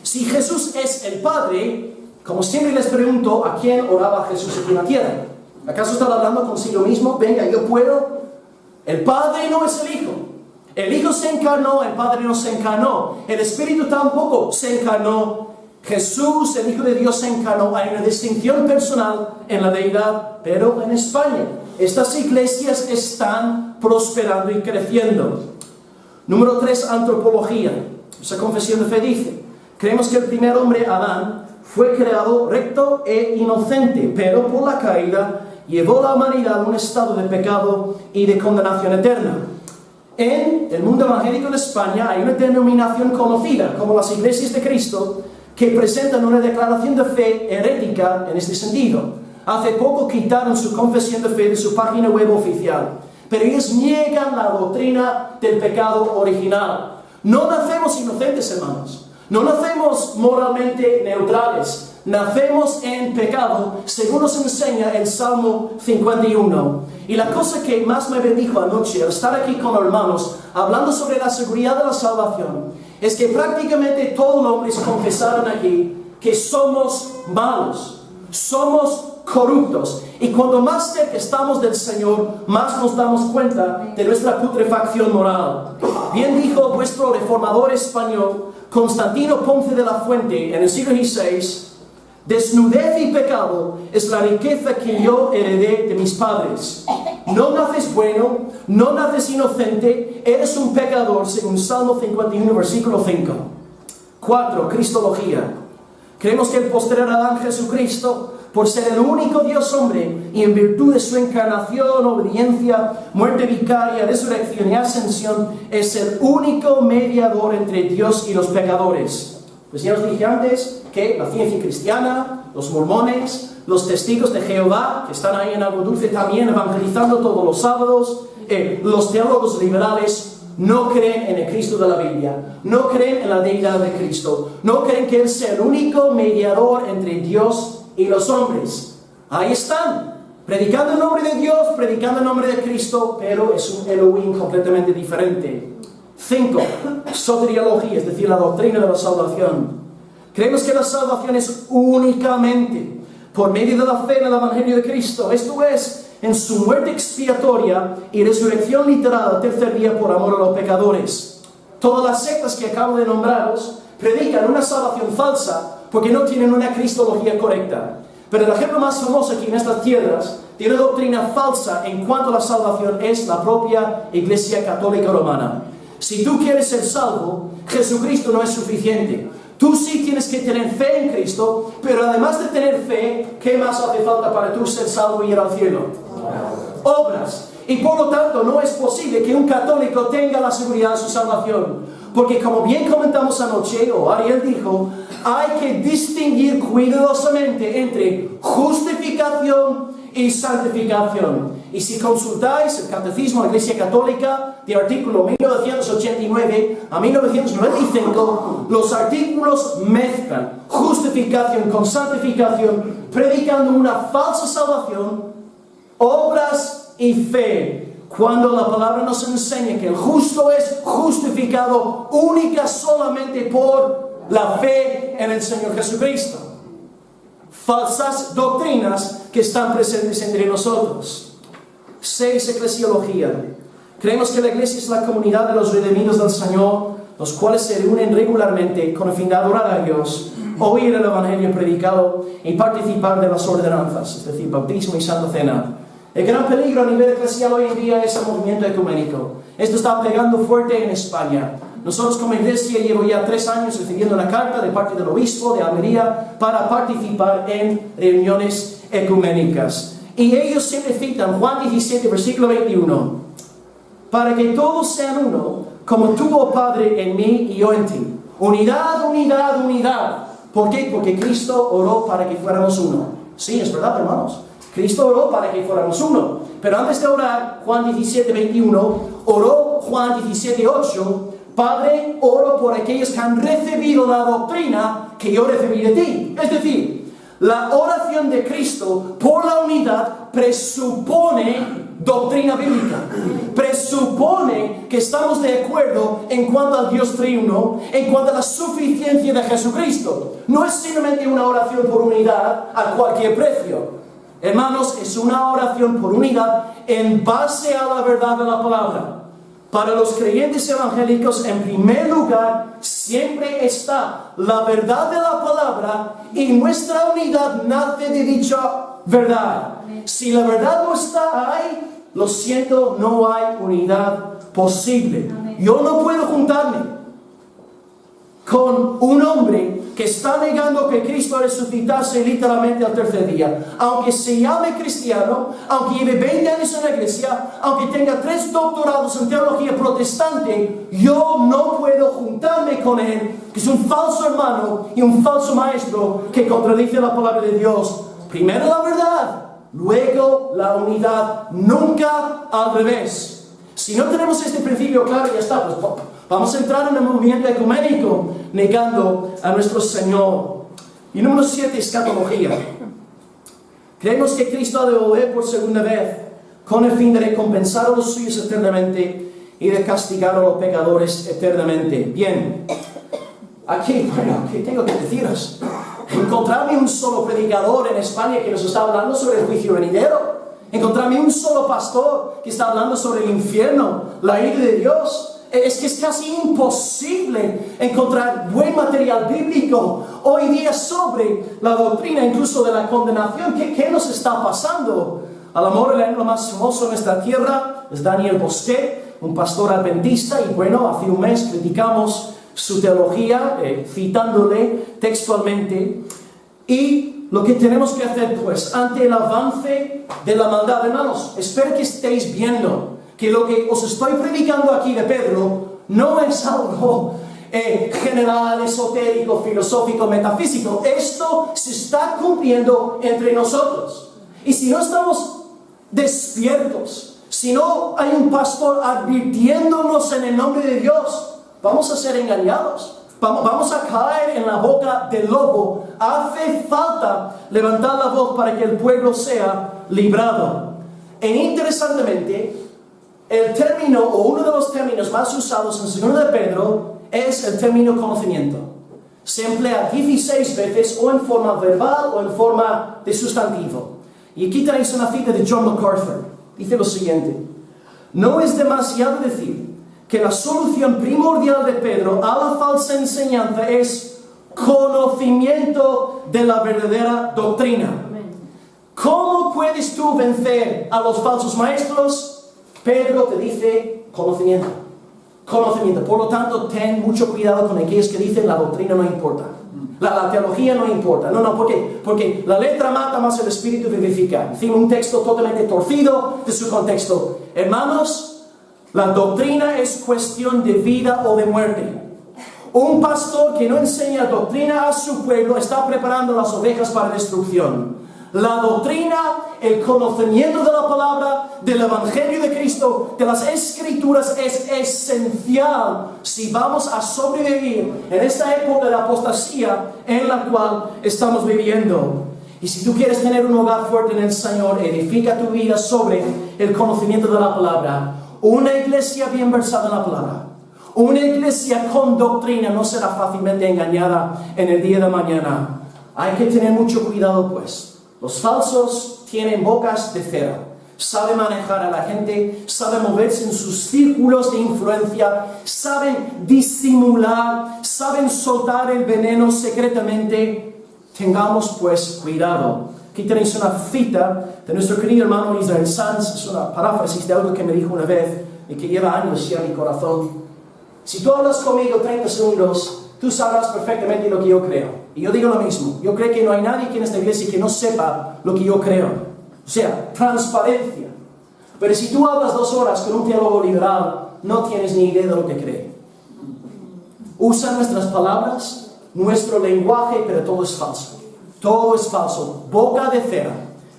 Si Jesús es el Padre, como siempre les pregunto, ¿a quién oraba Jesús aquí en la tierra? ¿Acaso estaba hablando consigo mismo? Venga, yo puedo. El Padre no es el Hijo. El Hijo se encarnó, el Padre no se encarnó. El Espíritu tampoco se encarnó Jesús, el Hijo de Dios, se encarnó. Hay una distinción personal en la deidad, pero en España estas iglesias están prosperando y creciendo. Número 3, antropología. Esa confesión de fe dice: creemos que el primer hombre, Adán, fue creado recto e inocente, pero por la caída llevó la humanidad a un estado de pecado y de condenación eterna. En el mundo evangélico de España hay una denominación conocida como las Iglesias de Cristo que presentan una declaración de fe herética en este sentido. Hace poco quitaron su confesión de fe de su página web oficial, pero ellos niegan la doctrina del pecado original. No nacemos inocentes, hermanos. No nacemos moralmente neutrales. Nacemos en pecado, según nos enseña el Salmo 51. Y la cosa que más me bendijo anoche al estar aquí con los hermanos, hablando sobre la seguridad de la salvación, es que prácticamente todos los hombres confesaron aquí que somos malos, somos corruptos. Y cuando más cerca estamos del Señor, más nos damos cuenta de nuestra putrefacción moral. Bien dijo vuestro reformador español, Constantino Ponce de la Fuente, en el siglo XVI: desnudez y pecado es la riqueza que yo heredé de mis padres. No naces bueno, no naces inocente, eres un pecador, según Salmo 51, versículo 5. 4. Cristología. Creemos que el posterior Adán, Jesucristo, por ser el único Dios hombre y en virtud de su encarnación, obediencia, muerte vicaria, resurrección y ascensión, es el único mediador entre Dios y los pecadores. Pues ya os dije antes que la ciencia cristiana, los mormones, los testigos de Jehová, que están ahí en Agua Dulce también evangelizando todos los sábados, los teólogos liberales no creen en el Cristo de la Biblia, no creen en la deidad de Cristo, no creen que Él sea el único mediador entre Dios y los hombres. Ahí están, predicando el nombre de Dios, predicando el nombre de Cristo, pero es un Elohim completamente diferente. 5. Soteriología, es decir, la doctrina de la salvación. Creemos que la salvación es únicamente por medio de la fe en el Evangelio de Cristo, esto es, en su muerte expiatoria y resurrección literal al tercer día por amor a los pecadores. Todas las sectas que acabo de nombraros predican una salvación falsa porque no tienen una cristología correcta. Pero el ejemplo más famoso aquí en estas tierras tiene doctrina falsa en cuanto a la salvación es la propia Iglesia Católica Romana. Si tú quieres ser salvo, Jesucristo no es suficiente. Tú sí tienes que tener fe en Cristo, pero además de tener fe, ¿qué más hace falta para tú ser salvo y ir al cielo? Obras. Y por lo tanto no es posible que un católico tenga la seguridad de su salvación. Porque como bien comentamos anoche, o Ariel dijo, hay que distinguir cuidadosamente entre justificación y santificación. Y si consultáis el Catecismo de la Iglesia Católica, de artículo 1989 a 1995, los artículos mezclan justificación con santificación, predicando una falsa salvación, obras y fe. Cuando la palabra nos enseña que el justo es justificado única solamente por la fe en el Señor Jesucristo. Falsas doctrinas que están presentes entre nosotros. 6. Eclesiología. Creemos que la iglesia es la comunidad de los redimidos del Señor, los cuales se reúnen regularmente con el fin de adorar a Dios, oír el Evangelio predicado y participar de las ordenanzas, es decir, bautismo y santa cena. El gran peligro a nivel eclesial hoy en día es el movimiento ecuménico. Esto está pegando fuerte en España. Nosotros como iglesia llevo ya 3 años recibiendo una carta de parte del obispo de Almería para participar en reuniones ecuménicas. Y ellos siempre citan Juan 17, versículo 21. Para que todos sean uno, como tú, oh Padre, en mí y yo en ti. Unidad, unidad, unidad. ¿Por qué? Porque Cristo oró para que fuéramos uno. Sí, es verdad, hermanos. Cristo oró para que fuéramos uno. Pero antes de orar, Juan 17, 21, oró Juan 17, 8, Padre, oro por aquellos que han recibido la doctrina que yo recibí de ti. Es decir, la oración de Cristo por la unidad presupone doctrina bíblica. Presupone que estamos de acuerdo en cuanto al Dios triuno, en cuanto a la suficiencia de Jesucristo. No es simplemente una oración por unidad a cualquier precio. Hermanos, es una oración por unidad en base a la verdad de la palabra. Para los creyentes evangélicos, en primer lugar, siempre está la verdad de la palabra y nuestra unidad nace de dicha verdad. Si la verdad no está ahí, lo siento, no hay unidad posible. Yo no puedo juntarme con un hombre que está negando que Cristo resucitase literalmente al tercer día, aunque se llame cristiano, aunque lleve 20 años en la iglesia, aunque tenga 3 doctorados en teología protestante, yo no puedo juntarme con él, que es un falso hermano y un falso maestro que contradice la palabra de Dios. Primero la verdad, luego la unidad, nunca al revés. Si no tenemos este principio claro, ya está, pues vamos a entrar en el movimiento ecuménico, negando a nuestro Señor. Y número 7, escatología. Creemos que Cristo ha de volver por segunda vez, con el fin de recompensar a los suyos eternamente y de castigar a los pecadores eternamente. Bien, aquí, bueno, ¿qué tengo que deciros? Encontrarme un solo predicador en España que nos está hablando sobre el juicio venidero. Encontrarme un solo pastor que está hablando sobre el infierno, la ira de Dios. Es que es casi imposible encontrar buen material bíblico hoy día sobre la doctrina, incluso de la condenación. ¿Qué nos está pasando? A lo mejor el ejemplo más famoso en nuestra tierra es Daniel Bosquet, un pastor adventista, y bueno, hace un mes criticamos su teología, citándole textualmente. Y lo que tenemos que hacer, pues, ante el avance de la maldad, hermanos, espero que estéis viendo que lo que os estoy predicando aquí de Pedro no es algo general, esotérico, filosófico, metafísico. Esto se está cumpliendo entre nosotros. Y si no estamos despiertos, si no hay un pastor advirtiéndonos en el nombre de Dios, vamos a ser engañados. Vamos a caer en la boca del lobo. Hace falta levantar la voz para que el pueblo sea librado. E interesantemente, el término, o uno de los términos más usados en 2 de Pedro, es el término conocimiento. Se emplea 16 veces, o en forma verbal o en forma de sustantivo. Y aquí tenéis una cita de John MacArthur. Dice lo siguiente: no es demasiado decir que la solución primordial de Pedro a la falsa enseñanza es conocimiento de la verdadera doctrina. ¿Cómo puedes tú vencer a los falsos maestros? Pedro te dice conocimiento. Conocimiento. Por lo tanto, ten mucho cuidado con aquellos que dicen la doctrina no importa. La teología no importa. No, ¿por qué? Porque la letra mata, más el espíritu vivifica. Encima, un texto totalmente torcido de su contexto. Hermanos, la doctrina es cuestión de vida o de muerte. Un pastor que no enseña doctrina a su pueblo está preparando las ovejas para destrucción. La doctrina, el conocimiento de la palabra, del Evangelio de Cristo, de las Escrituras, es esencial si vamos a sobrevivir en esta época de apostasía en la cual estamos viviendo. Y si tú quieres tener un hogar fuerte en el Señor, edifica tu vida sobre el conocimiento de la palabra. Una iglesia bien versada en la palabra, una iglesia con doctrina no será fácilmente engañada en el día de mañana. Hay que tener mucho cuidado, pues. Los falsos tienen bocas de cera, saben manejar a la gente, saben moverse en sus círculos de influencia, saben disimular, saben soltar el veneno secretamente. Tengamos pues cuidado. Aquí tenéis una cita de nuestro querido hermano Israel Sanz, es una paráfrasis de algo que me dijo una vez y que lleva años ya en mi corazón. Si tú hablas conmigo 30 segundos, tú sabrás perfectamente lo que yo creo. Y yo digo lo mismo. Yo creo que no hay nadie aquí en esta iglesia que no sepa lo que yo creo. O sea, transparencia. Pero si tú hablas 2 horas con un teólogo liberal, no tienes ni idea de lo que cree. Usa nuestras palabras, nuestro lenguaje, pero todo es falso. Todo es falso. Boca de cera,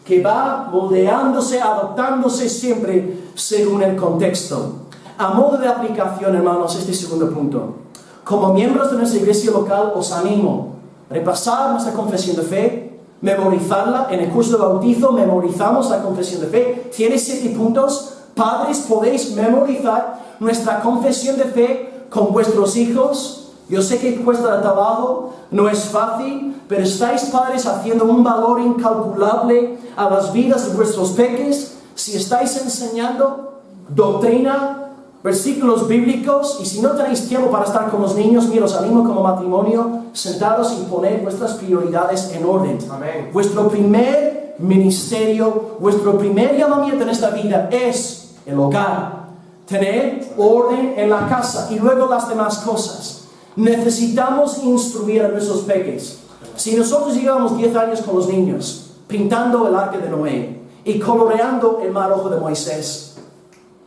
que va moldeándose, adaptándose siempre según el contexto. A modo de aplicación, hermanos, este segundo punto. Como miembros de nuestra iglesia local, os animo a repasar nuestra confesión de fe, memorizarla. En el curso de bautizo memorizamos la confesión de fe. Tiene 7 puntos. Padres, podéis memorizar nuestra confesión de fe con vuestros hijos. Yo sé que cuesta trabajo, no es fácil, pero estáis, padres, haciendo un valor incalculable a las vidas de vuestros peques si estáis enseñando doctrina versículos bíblicos, y si no tenéis tiempo para estar con los niños, mira, os animo como matrimonio, sentaros y poned vuestras prioridades en orden. Amén. Vuestro primer ministerio, vuestro primer llamamiento en esta vida es el hogar. Tener orden en la casa y luego las demás cosas. Necesitamos instruir a nuestros peques. Si nosotros llevamos 10 años con los niños, pintando el arca de Noé y coloreando el mar rojo de Moisés,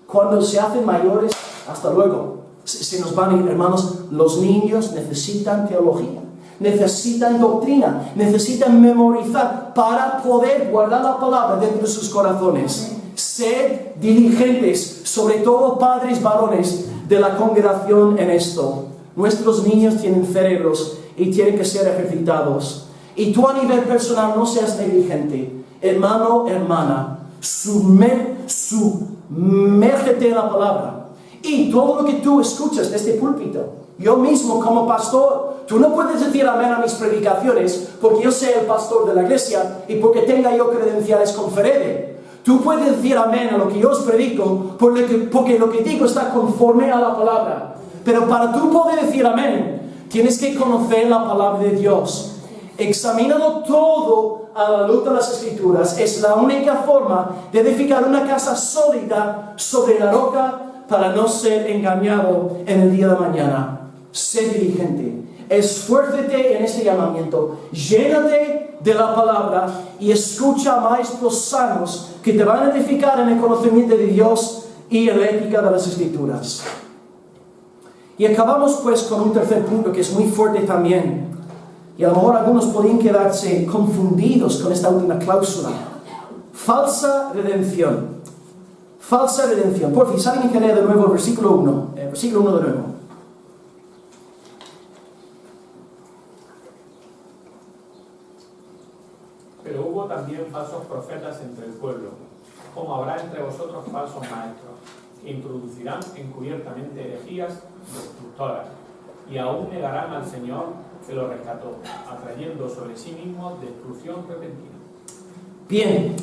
cuando se hacen mayores, hasta luego, se nos van a ir, hermanos. Los niños necesitan teología, necesitan doctrina, necesitan memorizar para poder guardar la palabra dentro de sus corazones. Sed diligentes, sobre todo padres varones de la congregación, en esto. Nuestros niños tienen cerebros y tienen que ser ejercitados. Y tú a nivel personal no seas negligente. Hermano, hermana, sumérgete en la palabra. Y todo lo que tú escuchas de este púlpito, yo mismo como pastor, tú no puedes decir amén a mis predicaciones porque yo sea el pastor de la iglesia y porque tenga yo credenciales con Ferede. Tú puedes decir amén a lo que yo os predico porque lo que digo está conforme a la palabra. Pero para tú poder decir amén, tienes que conocer la palabra de Dios. Examínalo todo a la luz de las Escrituras. Es la única forma de edificar una casa sólida sobre la roca para no ser engañado en el día de mañana. Sé diligente. Esfuércete en este llamamiento. Llénate de la palabra y escucha a maestros sanos que te van a edificar en el conocimiento de Dios y en la ética de las Escrituras. Y acabamos pues con un tercer punto que es muy fuerte también. Y a lo mejor algunos podrían quedarse confundidos con esta última cláusula. Falsa redención. Falsa redención. Por fin, ¿saben que lea de nuevo el versículo 1? Versículo 1 de nuevo. Pero hubo también falsos profetas entre el pueblo, como habrá entre vosotros falsos maestros, que introducirán encubiertamente herejías destructoras, y aún negarán al Señor que lo rescató, atrayendo sobre sí mismo destrucción repentina. Bien,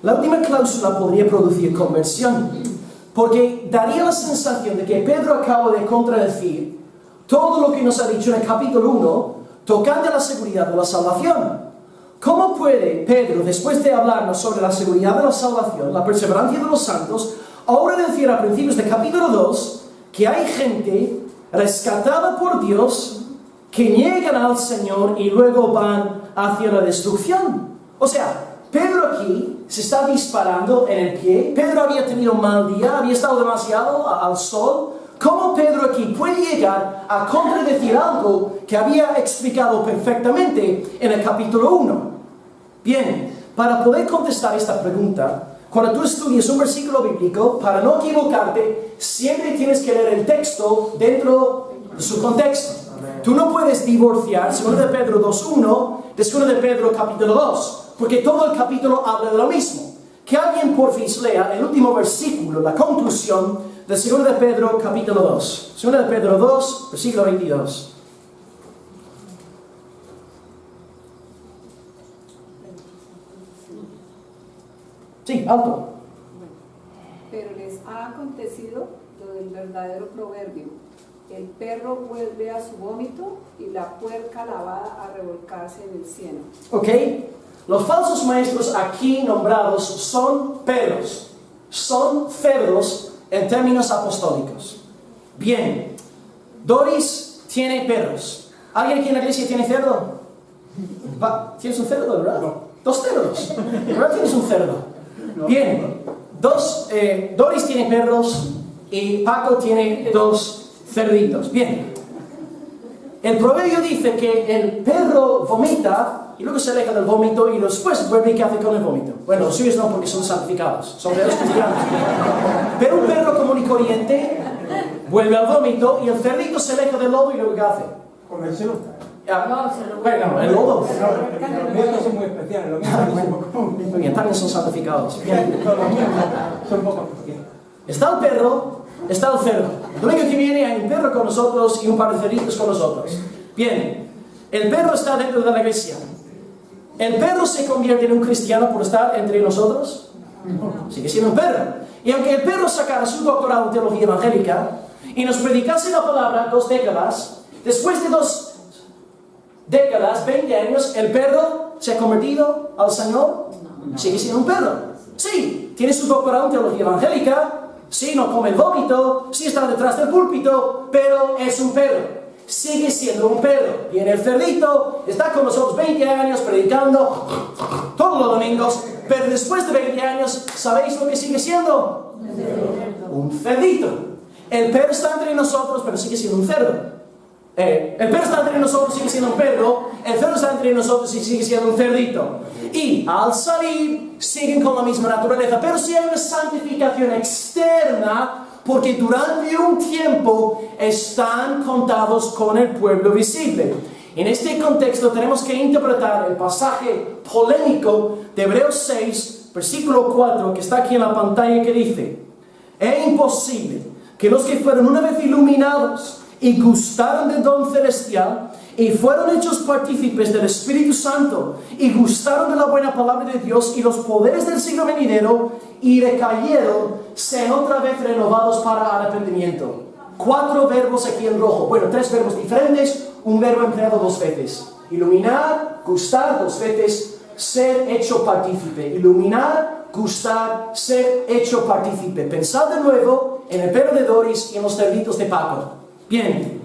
la última cláusula podría producir conversión, porque daría la sensación de que Pedro acaba de contradecir todo lo que nos ha dicho en el capítulo 1 tocante a la seguridad de la salvación. ¿Cómo puede Pedro, después de hablarnos sobre la seguridad de la salvación, la perseverancia de los santos, ahora decir a principios del capítulo 2 que hay gente rescatada por Dios que niegan al Señor y luego van hacia la destrucción? O sea, Pedro aquí se está disparando en el pie. Pedro había tenido un mal día, había estado demasiado al sol. ¿Cómo Pedro aquí puede llegar a contradecir algo que había explicado perfectamente en el capítulo 1? Bien, para poder contestar esta pregunta, cuando tú estudies un versículo bíblico, para no equivocarte, siempre tienes que leer el texto dentro de su contexto. Tú no puedes divorciar 2 de Pedro 2.1 de 2 de Pedro capítulo 2, porque todo el capítulo habla de lo mismo. Que alguien por fin lea el último versículo, la conclusión de 2 de Pedro capítulo 2. 2 de Pedro 2, versículo 22. Sí, alto. Pero les ha acontecido lo del verdadero proverbio: el perro vuelve a su vómito y la puerca lavada a revolcarse en el cieno. Ok, los falsos maestros aquí nombrados son perros, son cerdos en términos apostólicos. Bien, Doris tiene perros. ¿Alguien aquí en la iglesia tiene cerdo? ¿Tienes un cerdo, verdad? No. 2 cerdos. ¿Verdad tienes un cerdo? Bien, Doris tiene perros y Paco tiene 2 cerditos. Bien, el proverbio dice que el perro vomita y luego se aleja del vómito y después vuelve y ¿qué hace con el vómito? Bueno, los suyos no, porque son santificados, son perros cristianos. Pero un perro común y corriente vuelve al vómito y el cerdito se aleja del lodo y luego ¿qué hace? Comérselo. Bueno, el lodo. Los míos son muy especiales, los míos son poco comunes. Muy bien, también son santificados. Bien. Los míos son poco especiales. Está el perro, está el cerdo. El domingo que viene hay un perro con nosotros y un par de cerditos con nosotros. Bien, el perro está dentro de la iglesia. ¿El perro se convierte en un cristiano por estar entre nosotros? Sigue siendo un perro. Y aunque el perro sacara su doctorado en teología evangélica y nos predicase la palabra 2 décadas, después de 2 décadas, 20 años, ¿el perro se ha convertido al Señor? No. Sigue siendo un perro. Sí, tiene su doctorado en teología evangélica, sí, no come el vómito, sí está detrás del púlpito, pero es un perro. Sigue siendo un perro. Viene el cerdito, está con nosotros 20 años predicando todos los domingos, pero después de 20 años, ¿sabéis lo que sigue siendo? Un cerdito. El perro está entre nosotros, pero sigue siendo un cerdo. El perro está entre nosotros, sigue siendo un perro. El cerdo está entre nosotros y sigue siendo un cerdito. Y al salir, siguen con la misma naturaleza. Pero sí hay una santificación externa, porque durante un tiempo están contados con el pueblo visible. En este contexto tenemos que interpretar el pasaje polémico de Hebreos 6, versículo 4, que está aquí en la pantalla, que dice: es imposible que los que fueron una vez iluminados y gustaron del don celestial y fueron hechos partícipes del Espíritu Santo y gustaron de la buena palabra de Dios y los poderes del siglo venidero y recayeron, sean otra vez renovados para arrepentimiento. 4 verbos aquí en rojo. Bueno, 3 verbos diferentes, un verbo empleado 2 veces. Iluminar, gustar 2 veces, ser hecho partícipe. Iluminar, gustar, ser hecho partícipe. Pensad de nuevo en el perro de Doris y en los cerditos de Paco. Bien.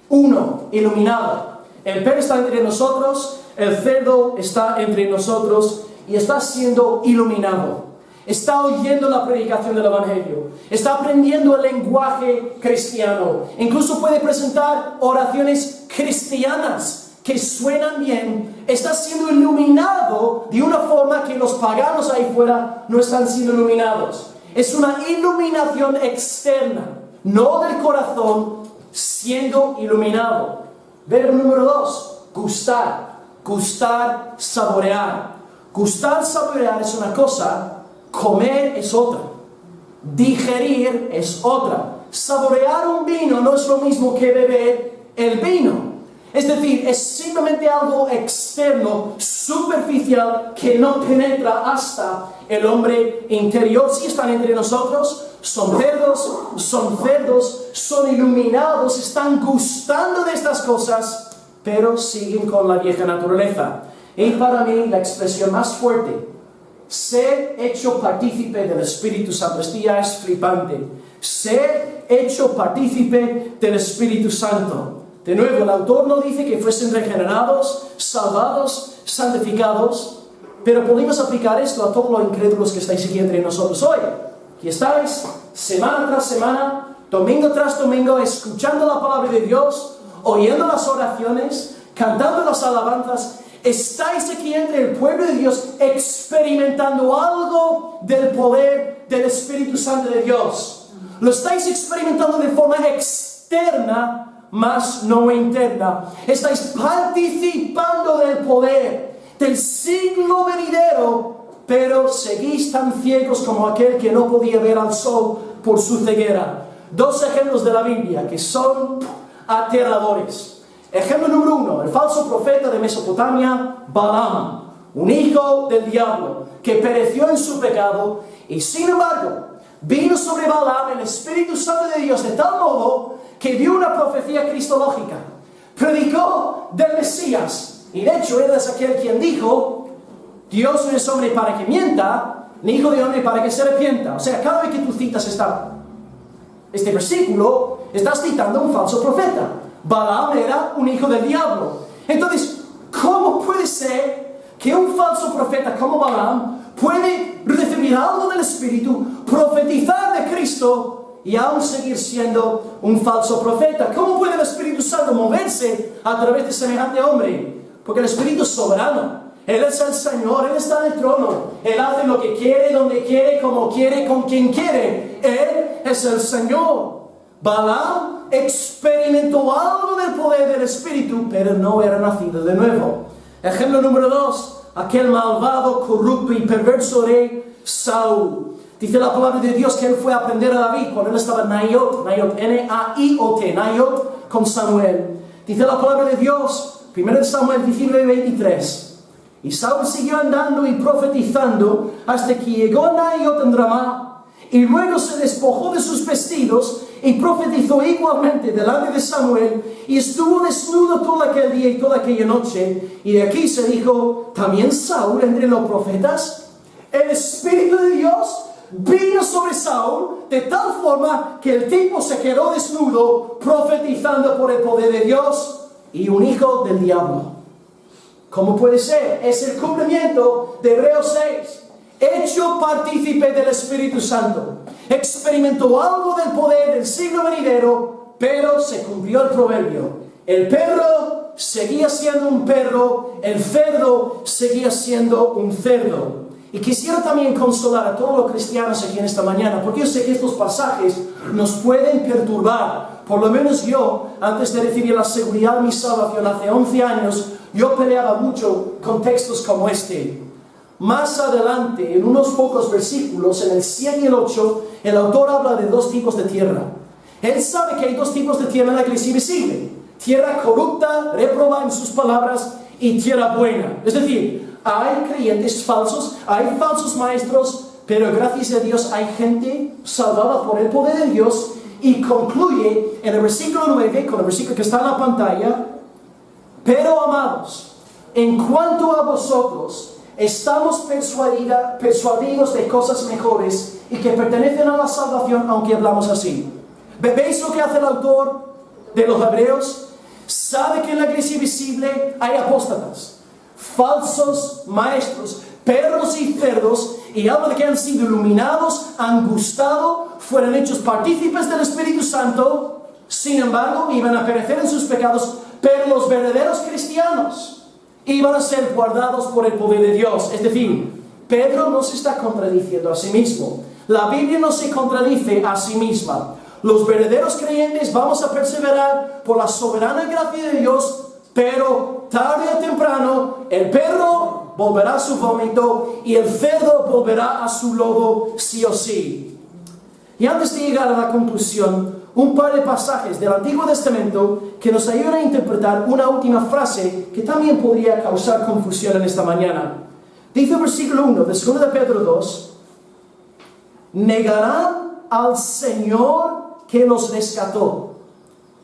1. Iluminado. El perro está entre nosotros, el cerdo está entre nosotros y está siendo iluminado. Está oyendo la predicación del Evangelio. Está aprendiendo el lenguaje cristiano. Incluso puede presentar oraciones cristianas que suenan bien. Está siendo iluminado de una forma que los paganos ahí fuera no están siendo iluminados. Es una iluminación externa, no del corazón, siendo iluminado. Verbo número 2, gustar. Gustar, saborear. Gustar, saborear es una cosa, comer es otra. Digerir es otra. Saborear un vino no es lo mismo que beber el vino. Es decir, es simplemente algo externo, superficial, que no penetra hasta el hombre interior. Si están entre nosotros, son cerdos, son iluminados, están gustando de estas cosas, pero siguen con la vieja naturaleza. Y para mí la expresión más fuerte, ser hecho partícipe del Espíritu Santo, este ya es flipante. Ser hecho partícipe del Espíritu Santo. De nuevo, el autor no dice que fuesen regenerados, salvados, santificados, pero podemos aplicar esto a todos los incrédulos que estáis aquí entre nosotros hoy. Aquí estáis, semana tras semana, domingo tras domingo, escuchando la palabra de Dios, oyendo las oraciones, cantando las alabanzas. Estáis aquí entre el pueblo de Dios, experimentando algo del poder del Espíritu Santo de Dios. Lo estáis experimentando de forma externa, más no interna. Estáis participando del poder del siglo venidero, pero seguís tan ciegos como aquel que no podía ver al sol por su ceguera. 2 ejemplos de la Biblia que son aterradores. Ejemplo número 1, el falso profeta de Mesopotamia, Balaam, un hijo del diablo que pereció en su pecado, y sin embargo vino sobre Balaam el Espíritu Santo de Dios de tal modo que dio una profecía cristológica, predicó del Mesías, y de hecho él es aquel quien dijo: Dios no es hombre para que mienta, ni hijo de hombre para que se arrepienta. O sea, cada vez que tú citas este versículo, estás citando a un falso profeta. Balaam era un hijo del diablo. Entonces, ¿cómo puede ser que un falso profeta como Balaam puede recibir algo del Espíritu, profetizar de Cristo y aún seguir siendo un falso profeta? ¿Cómo puede el Espíritu Santo moverse a través de semejante hombre? Porque el Espíritu es soberano. Él es el Señor, Él está en el trono. Él hace lo que quiere, donde quiere, como quiere, con quien quiere. Él es el Señor. Balaam experimentó algo del poder del Espíritu, pero no era nacido de nuevo. Ejemplo número 2, aquel malvado, corrupto y perverso rey Saúl. Dice la palabra de Dios que él fue a aprender a David cuando él estaba en Naiot, N-A-I-O-T, Naiot con Samuel. Dice la palabra de Dios, 1 Samuel 19:23. Y Saúl siguió andando y profetizando hasta que llegó a Naiot en Ramá. y luego se despojó de sus vestidos y profetizó igualmente delante de Samuel, y estuvo desnudo todo aquel día y toda aquella noche. Y de aquí se dijo: ¿también Saúl entre los profetas? El Espíritu de Dios vino sobre Saúl de tal forma que el tipo se quedó desnudo, profetizando por el poder de Dios, y un hijo del diablo. ¿Cómo puede ser? Es el cumplimiento de Hebreos 6. Hecho partícipe del Espíritu Santo, experimentó algo del poder del siglo venidero, pero se cumplió el proverbio. El perro seguía siendo un perro, el cerdo seguía siendo un cerdo. Y quisiera también consolar a todos los cristianos aquí en esta mañana, porque yo sé que estos pasajes nos pueden perturbar. Por lo menos yo, antes de recibir la seguridad de mi salvación hace 11 años, yo peleaba mucho con textos como este. Más adelante, en unos pocos versículos, en el 7 y el 8, el autor habla de dos tipos de tierra. Él sabe que hay dos tipos de tierra en la iglesia invisible: tierra corrupta, reprobada en sus palabras, y tierra buena. Es decir, hay creyentes falsos, hay falsos maestros, pero gracias a Dios hay gente salvada por el poder de Dios. Y concluye en el versículo 9, con el versículo que está en la pantalla: pero amados, en cuanto a vosotros, estamos persuadidos de cosas mejores y que pertenecen a la salvación, aunque hablamos así. ¿Veis lo que hace el autor de los Hebreos? Sabe que en la iglesia invisible hay apóstatas, falsos maestros, perros y cerdos, y habla de que han sido iluminados, han gustado, fueron hechos partícipes del Espíritu Santo. Sin embargo, iban a perecer en sus pecados, pero los verdaderos cristianos iban a ser guardados por el poder de Dios. Es decir, Pedro no se está contradiciendo a sí mismo. La Biblia no se contradice a sí misma. Los verdaderos creyentes vamos a perseverar por la soberana gracia de Dios, pero tarde o temprano el perro volverá a su vómito y el cerdo volverá a su lodo, sí o sí. Y antes de llegar a la conclusión, un par de pasajes del Antiguo Testamento que nos ayudan a interpretar una última frase que también podría causar confusión en esta mañana. Dice el versículo 1 de 2 de Pedro 2: negarán al Señor que los rescató.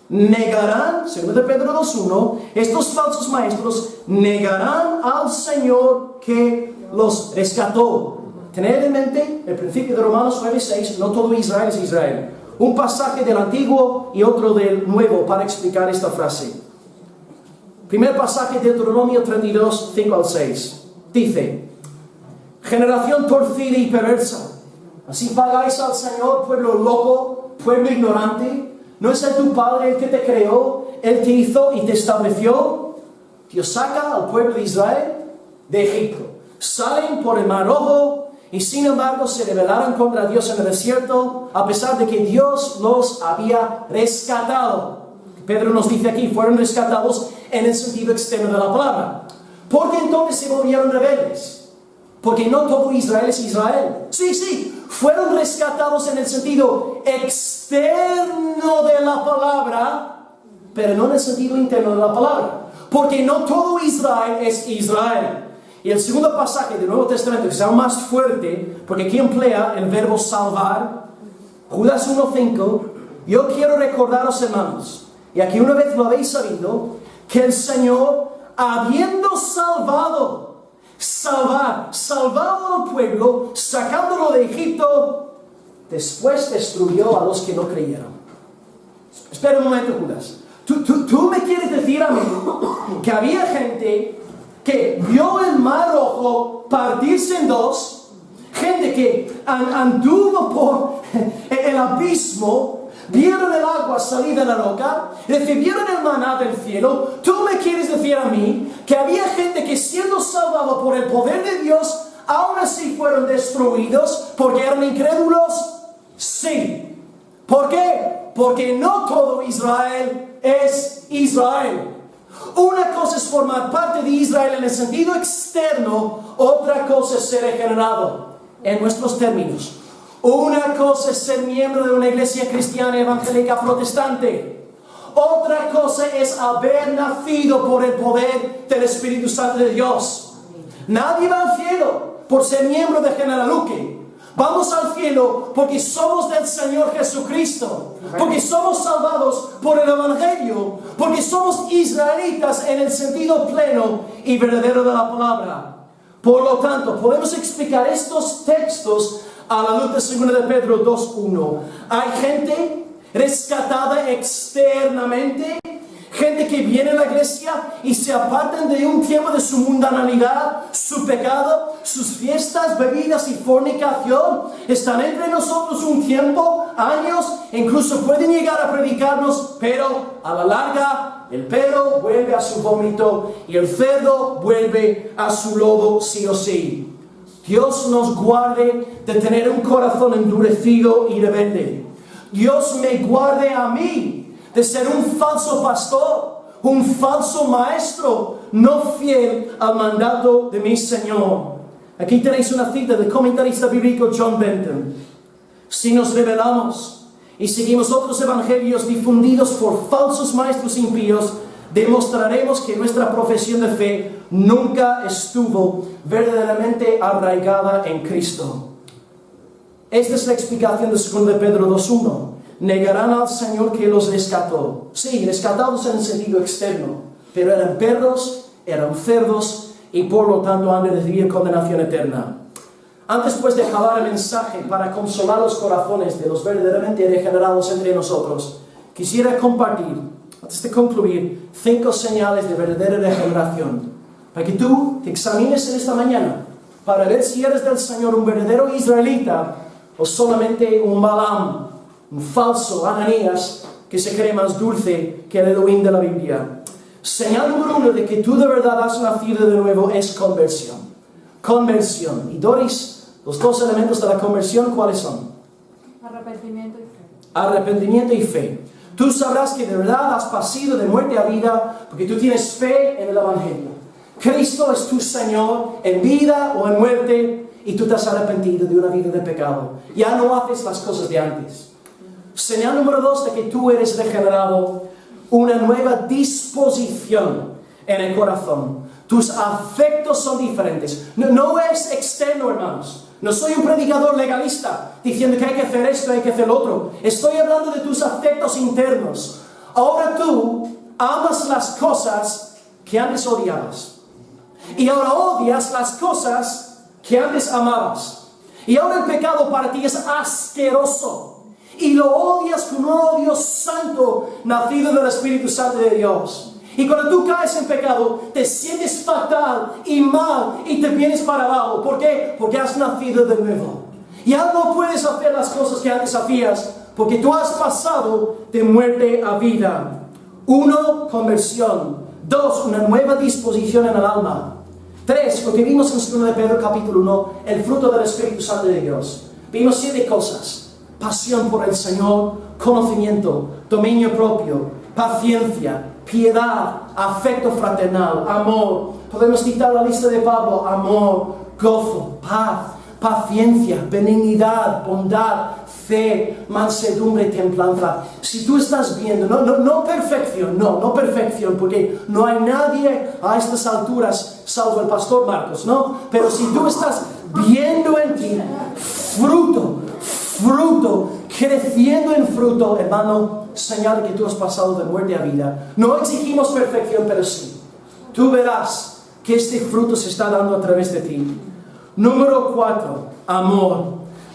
Negarán, 2 de Pedro 2:1, estos falsos maestros negarán al Señor que los rescató. Tened en mente el principio de Romanos 9:6, no todo Israel es Israel. Un pasaje del Antiguo y otro del Nuevo para explicar esta frase. Primer pasaje de Deuteronomio 32, 5 al 6. Dice: generación torcida y perversa, así pagáis al Señor, pueblo loco, pueblo ignorante. ¿No es Él tu Padre el que te creó? Él te hizo y te estableció. Dios saca al pueblo de Israel de Egipto. Salen por el Mar Rojo, y sin embargo se rebelaron contra Dios en el desierto, a pesar de que Dios los había rescatado. Pedro nos dice aquí, fueron rescatados en el sentido externo de la palabra. ¿Por qué entonces se volvieron rebeldes? Porque no todo Israel es Israel. Sí, fueron rescatados en el sentido externo de la palabra, pero no en el sentido interno de la palabra. Porque no todo Israel es Israel. Y el segundo pasaje del Nuevo Testamento, que es aún más fuerte, porque aquí emplea el verbo salvar, Judas 1:5, yo quiero recordaros, hermanos, y aquí una vez lo habéis sabido, que el Señor, habiendo salvado al pueblo, sacándolo de Egipto, después destruyó a los que no creyeron. Espera un momento, Judas. ¿Tú me quieres decir a mí que había gente que vio el Mar Rojo partirse en dos, gente que anduvo por el abismo, vieron el agua salir de la roca, recibieron el maná del cielo? ¿Tú me quieres decir a mí que había gente que, siendo salvado por el poder de Dios, aún así fueron destruidos porque eran incrédulos? Sí. ¿Por qué? Porque no todo Israel es Israel. Una cosa es formar parte de Israel en el sentido externo, otra cosa es ser regenerado en nuestros términos. Una cosa es ser miembro de una iglesia cristiana evangélica protestante. Otra cosa es haber nacido por el poder del Espíritu Santo de Dios. Nadie va al cielo por ser miembro de General Luque, Vamos al cielo porque somos del Señor Jesucristo, porque somos salvados por el Evangelio, porque somos israelitas en el sentido pleno y verdadero de la palabra. Por lo tanto, podemos explicar estos textos a la luz de 2 de Pedro 2:1. Hay gente rescatada externamente, gente que viene a la iglesia y se apartan de un tiempo de su mundanalidad, su pecado, sus fiestas, bebidas y fornicación. Están entre nosotros un tiempo, años, incluso pueden llegar a predicarnos, pero a la larga el perro vuelve a su vómito y el cerdo vuelve a su lodo sí o sí. Dios nos guarde de tener un corazón endurecido y rebelde. Dios me guarde a mí de ser un falso pastor, un falso maestro, no fiel al mandato de mi Señor. Aquí tenéis una cita del comentarista bíblico John Benton. Si nos rebelamos y seguimos otros evangelios difundidos por falsos maestros impíos, demostraremos que nuestra profesión de fe nunca estuvo verdaderamente arraigada en Cristo. Esta es la explicación de 2 de Pedro 2:1. Negarán al Señor que los rescató. Sí, rescatados en el sentido externo, pero eran perros, eran cerdos y por lo tanto han de recibir condenación eterna. Antes pues de acabar el mensaje para consolar los corazones de los verdaderamente regenerados entre nosotros, quisiera compartir, antes de concluir, 5 señales de verdadera regeneración, para que tú te examines en esta mañana, para ver si eres del Señor un verdadero israelita o solamente un Balaam, un falso Ananías que se cree más dulce que el Elohim de la Biblia. Señal número 1 de que tú de verdad has nacido de nuevo es conversión. Conversión. Y Doris, los 2 elementos de la conversión, ¿cuáles son? Arrepentimiento y fe. Arrepentimiento y fe. Tú sabrás que de verdad has pasado de muerte a vida porque tú tienes fe en el Evangelio. Cristo es tu Señor en vida o en muerte y tú te has arrepentido de una vida de pecado. Ya no haces las cosas de antes. Señal número 2 de que tú eres regenerado, una nueva disposición en el corazón. Tus afectos son diferentes. No es externo, hermanos. No soy un predicador legalista diciendo que hay que hacer esto, hay que hacer lo otro. Estoy hablando de tus afectos internos. Ahora tú amas las cosas que antes odiabas. Y ahora odias las cosas que antes amabas. Y ahora el pecado para ti es asqueroso. Y lo odias con un odio santo, nacido del Espíritu Santo de Dios. Y cuando tú caes en pecado, te sientes fatal y mal y te vienes para abajo. ¿Por qué? Porque has nacido de nuevo. Ya no puedes hacer las cosas que antes hacías, porque tú has pasado de muerte a vida. 1, conversión. 2, una nueva disposición en el alma. 3, lo que vimos en 2 de Pedro capítulo 1, el fruto del Espíritu Santo de Dios. Vimos 7 cosas. Pasión por el Señor, conocimiento, dominio propio, paciencia, piedad, afecto fraternal, amor. Podemos citar la lista de Pablo: amor, gozo, paz, paciencia, benignidad, bondad, fe, mansedumbre, templanza. Si tú estás viendo, no perfección, porque no hay nadie a estas alturas salvo el pastor Marcos, ¿no? Pero si tú estás viendo en ti fruto, creciendo en fruto, hermano, señal de que tú has pasado de muerte a vida. No exigimos perfección, pero sí. Tú verás que este fruto se está dando a través de ti. Número 4, amor.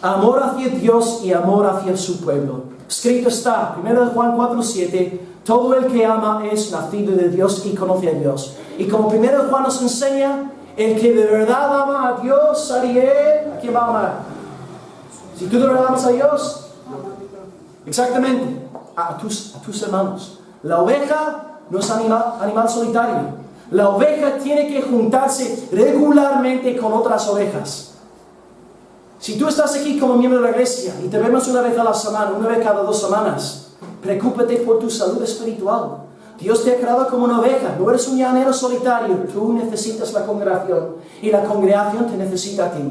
Amor hacia Dios y amor hacia su pueblo. Escrito está, 1 Juan 4:7, todo el que ama es nacido de Dios y conoce a Dios. Y como 1 Juan nos enseña, el que de verdad ama a Dios, Ariel, ¿a quién va a amar? Si tú de verdad amas a Dios, exactamente, a tus hermanos. La oveja no es animal solitario. La oveja tiene que juntarse regularmente con otras ovejas. Si tú estás aquí como miembro de la iglesia y te vemos una vez a la semana, una vez cada 2 semanas, preocúpate por tu salud espiritual. Dios te ha creado como una oveja, no eres un llanero solitario. Tú necesitas la congregación y la congregación te necesita a ti.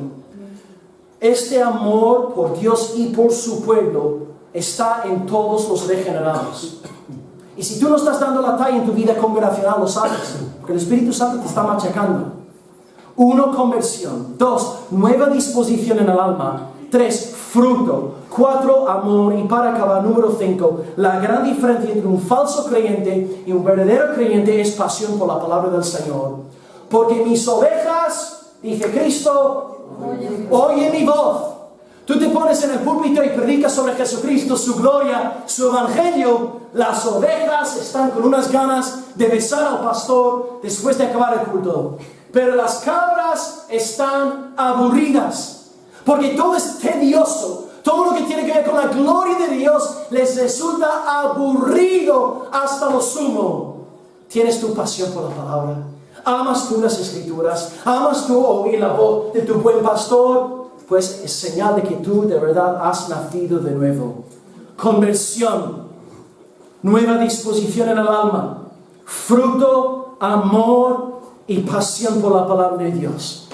Este amor por Dios y por su pueblo está en todos los regenerados. Y si tú no estás dando la talla en tu vida congregacional, lo sabes, porque el Espíritu Santo te está machacando. 1, conversión. 2, nueva disposición en el alma. 3, fruto. 4, amor. Y para acabar, número 5, la gran diferencia entre un falso creyente y un verdadero creyente es pasión por la palabra del Señor. Porque mis ovejas, dice Cristo, oye mi voz. Tú te pones en el púlpito y predicas sobre Jesucristo, su gloria, su evangelio. Las ovejas están con unas ganas de besar al pastor después de acabar el culto. Pero las cabras están aburridas, porque todo es tedioso. Todo lo que tiene que ver con la gloria de Dios les resulta aburrido hasta lo sumo. ¿Tienes tu pasión por la palabra? ¿Amas tú las escrituras? ¿Amas tú oír la voz de tu buen pastor? Pues es señal de que tú de verdad has nacido de nuevo. Conversión, nueva disposición en el alma, fruto, amor y pasión por la palabra de Dios.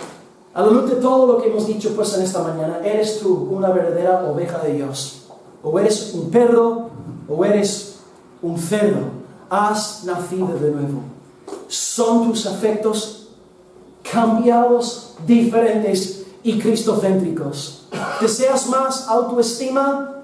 A la luz de todo lo que hemos dicho pues en esta mañana, ¿eres tú una verdadera oveja de Dios? ¿O eres un perro o eres un cerdo? Has nacido de nuevo. ¿Son tus afectos cambiados, diferentes y cristocéntricos? ¿Deseas más autoestima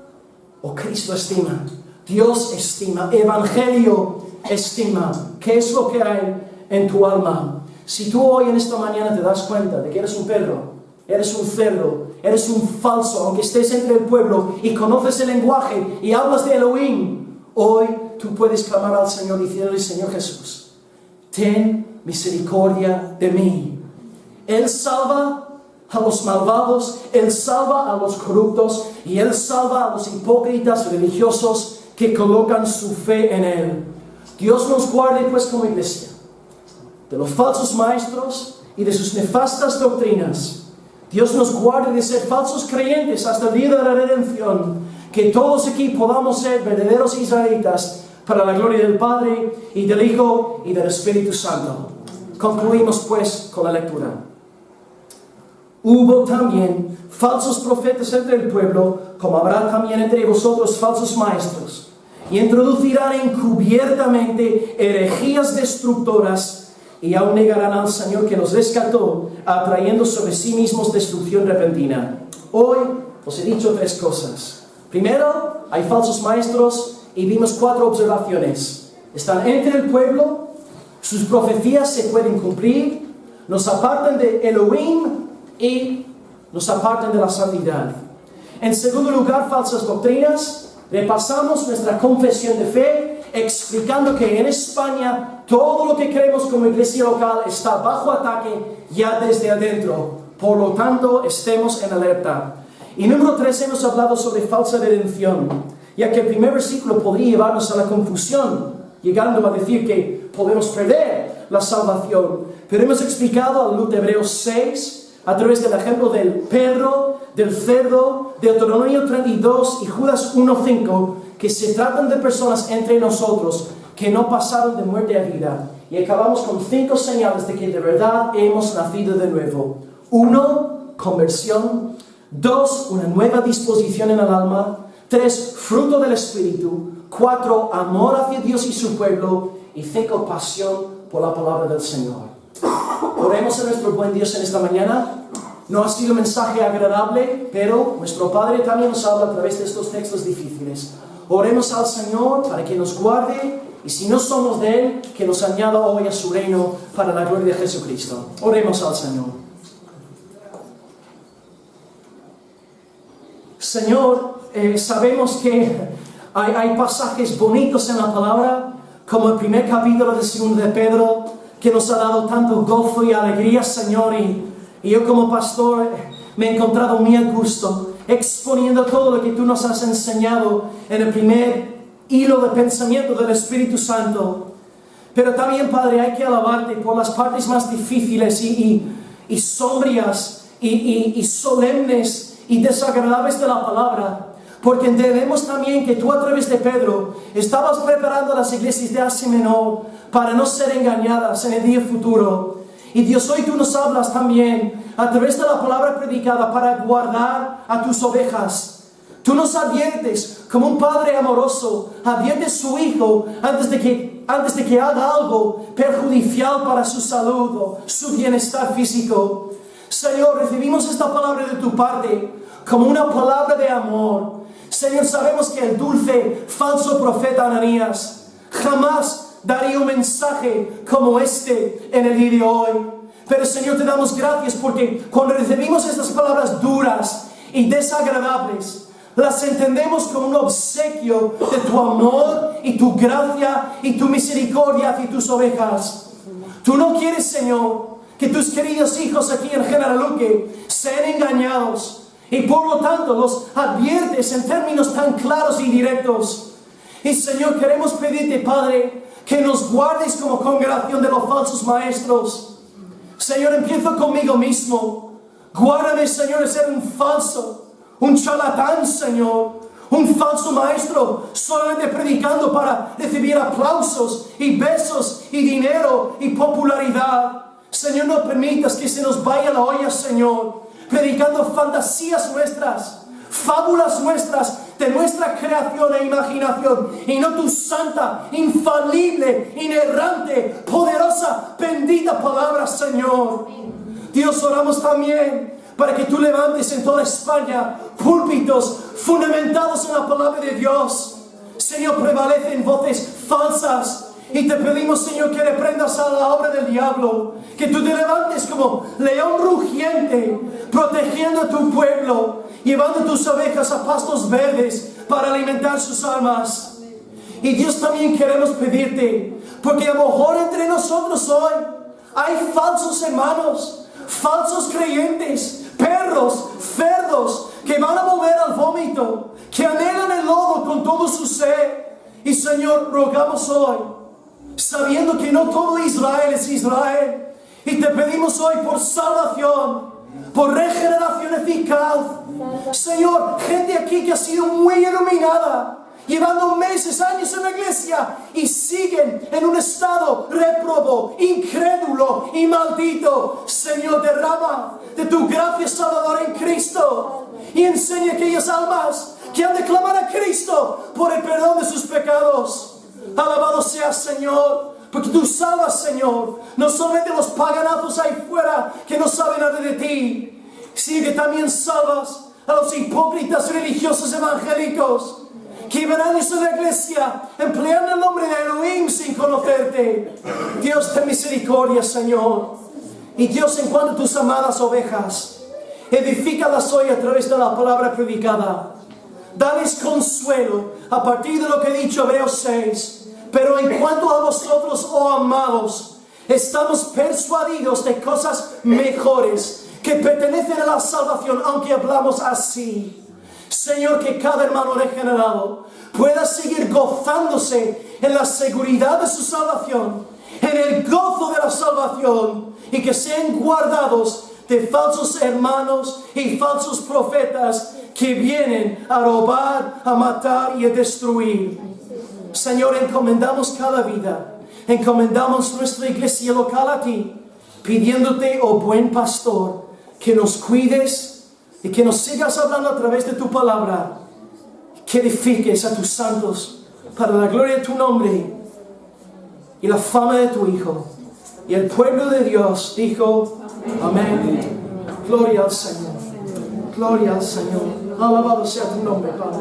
o Cristo estima? Dios estima, Evangelio estima. ¿Qué es lo que hay en tu alma? Si tú hoy en esta mañana te das cuenta de que eres un perro, eres un cerdo, eres un falso, aunque estés entre el pueblo y conoces el lenguaje y hablas de Elohim, hoy tú puedes clamar al Señor diciéndole: Señor Jesús, ten misericordia de mí. Él salva a los malvados, Él salva a los corruptos y Él salva a los hipócritas religiosos que colocan su fe en Él. Dios nos guarde pues como iglesia de los falsos maestros y de sus nefastas doctrinas. Dios nos guarde de ser falsos creyentes hasta el día de la redención. Que todos aquí podamos ser verdaderos israelitas para la gloria del Padre y del Hijo y del Espíritu Santo. Concluimos pues con la lectura. Hubo también falsos profetas entre el pueblo, como habrá también entre vosotros falsos maestros, y introducirán encubiertamente herejías destructoras, y aún negarán al Señor que los rescató, atrayendo sobre sí mismos destrucción repentina. Hoy os he dicho 3 cosas. Primero, hay falsos maestros y vimos 4 observaciones. Están entre el pueblo, sus profecías se pueden cumplir, nos apartan de Elohim y nos apartan de la santidad. En segundo lugar, falsas doctrinas. Repasamos nuestra confesión de fe, explicando que en España todo lo que creemos como iglesia local está bajo ataque ya desde adentro. Por lo tanto, estemos en alerta. Y número 3, hemos hablado sobre falsa redención, ya que el primer versículo podría llevarnos a la confusión, llegando a decir que podemos perder la salvación. Pero hemos explicado a la luz de Hebreos 6, a través del ejemplo del perro, del cerdo, de Deuteronomio 32 y Judas 1:5, que se tratan de personas entre nosotros que no pasaron de muerte a vida. Y acabamos con 5 señales de que de verdad hemos nacido de nuevo. 1, conversión. 2, una nueva disposición en el alma. 3, fruto del Espíritu. 4, amor hacia Dios y su pueblo. Y 5, pasión por la palabra del Señor. Oremos a nuestro buen Dios en esta mañana. No ha sido un mensaje agradable, pero nuestro Padre también nos habla a través de estos textos difíciles. Oremos al Señor para que nos guarde, y si no somos de Él, que nos añada hoy a su reino para la gloria de Jesucristo. Oremos al Señor. Señor, sabemos que hay pasajes bonitos en la palabra, como el primer capítulo del 2 de Pedro, que nos ha dado tanto gozo y alegría, Señor, y yo como pastor me he encontrado muy a gusto exponiendo todo lo que tú nos has enseñado en el primer hilo de pensamiento del Espíritu Santo. Pero también, Padre, hay que alabarte por las partes más difíciles y sombrías y solemnes y desagradables de la palabra, porque entendemos también que tú a través de Pedro estabas preparando a las iglesias de Asia Menor para no ser engañadas en el día futuro. Y Dios, hoy tú nos hablas también a través de la palabra predicada para guardar a tus ovejas. Tú nos adviertes como un padre amoroso, advierte a su hijo antes de que haga algo perjudicial para su salud o su bienestar físico. Señor, recibimos esta palabra de tu parte como una palabra de amor. Señor, sabemos que el dulce, falso profeta Ananías jamás daría un mensaje como este en el día de hoy. Pero Señor, te damos gracias porque cuando recibimos estas palabras duras y desagradables, las entendemos como un obsequio de tu amor y tu gracia y tu misericordia hacia tus ovejas. Tú no quieres, Señor, que tus queridos hijos aquí en General Luque sean engañados y por lo tanto los adviertes en términos tan claros y directos. Y Señor, queremos pedirte, Padre, que nos guardes como congregación de los falsos maestros. Señor, empiezo conmigo mismo. Guárdame, Señor, de ser un falso, un charlatán, Señor, un falso maestro, solamente predicando para recibir aplausos y besos y dinero y popularidad. Señor, no permitas que se nos vaya la olla, Señor, predicando fantasías nuestras, fábulas nuestras, de nuestra creación e imaginación, y no tu santa, infalible, inerrante, poderosa, bendita palabra, Señor. Dios, oramos también para que tú levantes en toda España púlpitos fundamentados en la palabra de Dios. Señor, prevalecen voces falsas y te pedimos, Señor, que reprendas a la obra del diablo, que tú te levantes como león rugiente, protegiendo a tu pueblo, llevando tus ovejas a pastos verdes para alimentar sus almas. Y Dios, también queremos pedirte, porque a lo mejor entre nosotros hoy hay falsos hermanos, falsos creyentes, perros, cerdos, que van a volver al vómito, que anhelan el lodo con todo su ser. Y Señor, rogamos hoy, sabiendo que no todo Israel es Israel, y te pedimos hoy por salvación, por regeneración eficaz. Señor, gente aquí que ha sido muy iluminada, llevando meses, años en la iglesia, y siguen en un estado réprobo, incrédulo y maldito. Señor, derrama de tu gracia salvadora en Cristo y enseña a aquellas almas que han de clamar a Cristo por el perdón de sus pecados. Alabado seas, Señor, porque tú salvas, Señor, no solamente los paganazos ahí fuera que no saben nada de ti, sino que también salvas a los hipócritas religiosos evangélicos que llevan años en la iglesia empleando el nombre de Elohim sin conocerte. Dios, ten misericordia, Señor. Y Dios, en cuanto a tus amadas ovejas, edifícalas hoy a través de la palabra predicada. Dales consuelo a partir de lo que he dicho, Hebreos 6. Pero en cuanto a vosotros, oh amados, estamos persuadidos de cosas mejores que pertenecen a la salvación, aunque hablamos así. Señor, que cada hermano regenerado pueda seguir gozándose en la seguridad de su salvación, en el gozo de la salvación, y que sean guardados de falsos hermanos y falsos profetas que vienen a robar, a matar y a destruir. Señor, encomendamos cada vida, encomendamos nuestra iglesia local a ti, pidiéndote, oh buen pastor, que nos cuides y que nos sigas hablando a través de tu palabra, que edifiques a tus santos para la gloria de tu nombre y la fama de tu Hijo. Y el pueblo de Dios dijo, amén. Gloria al Señor, gloria al Señor. Alabado sea tu nombre, Padre.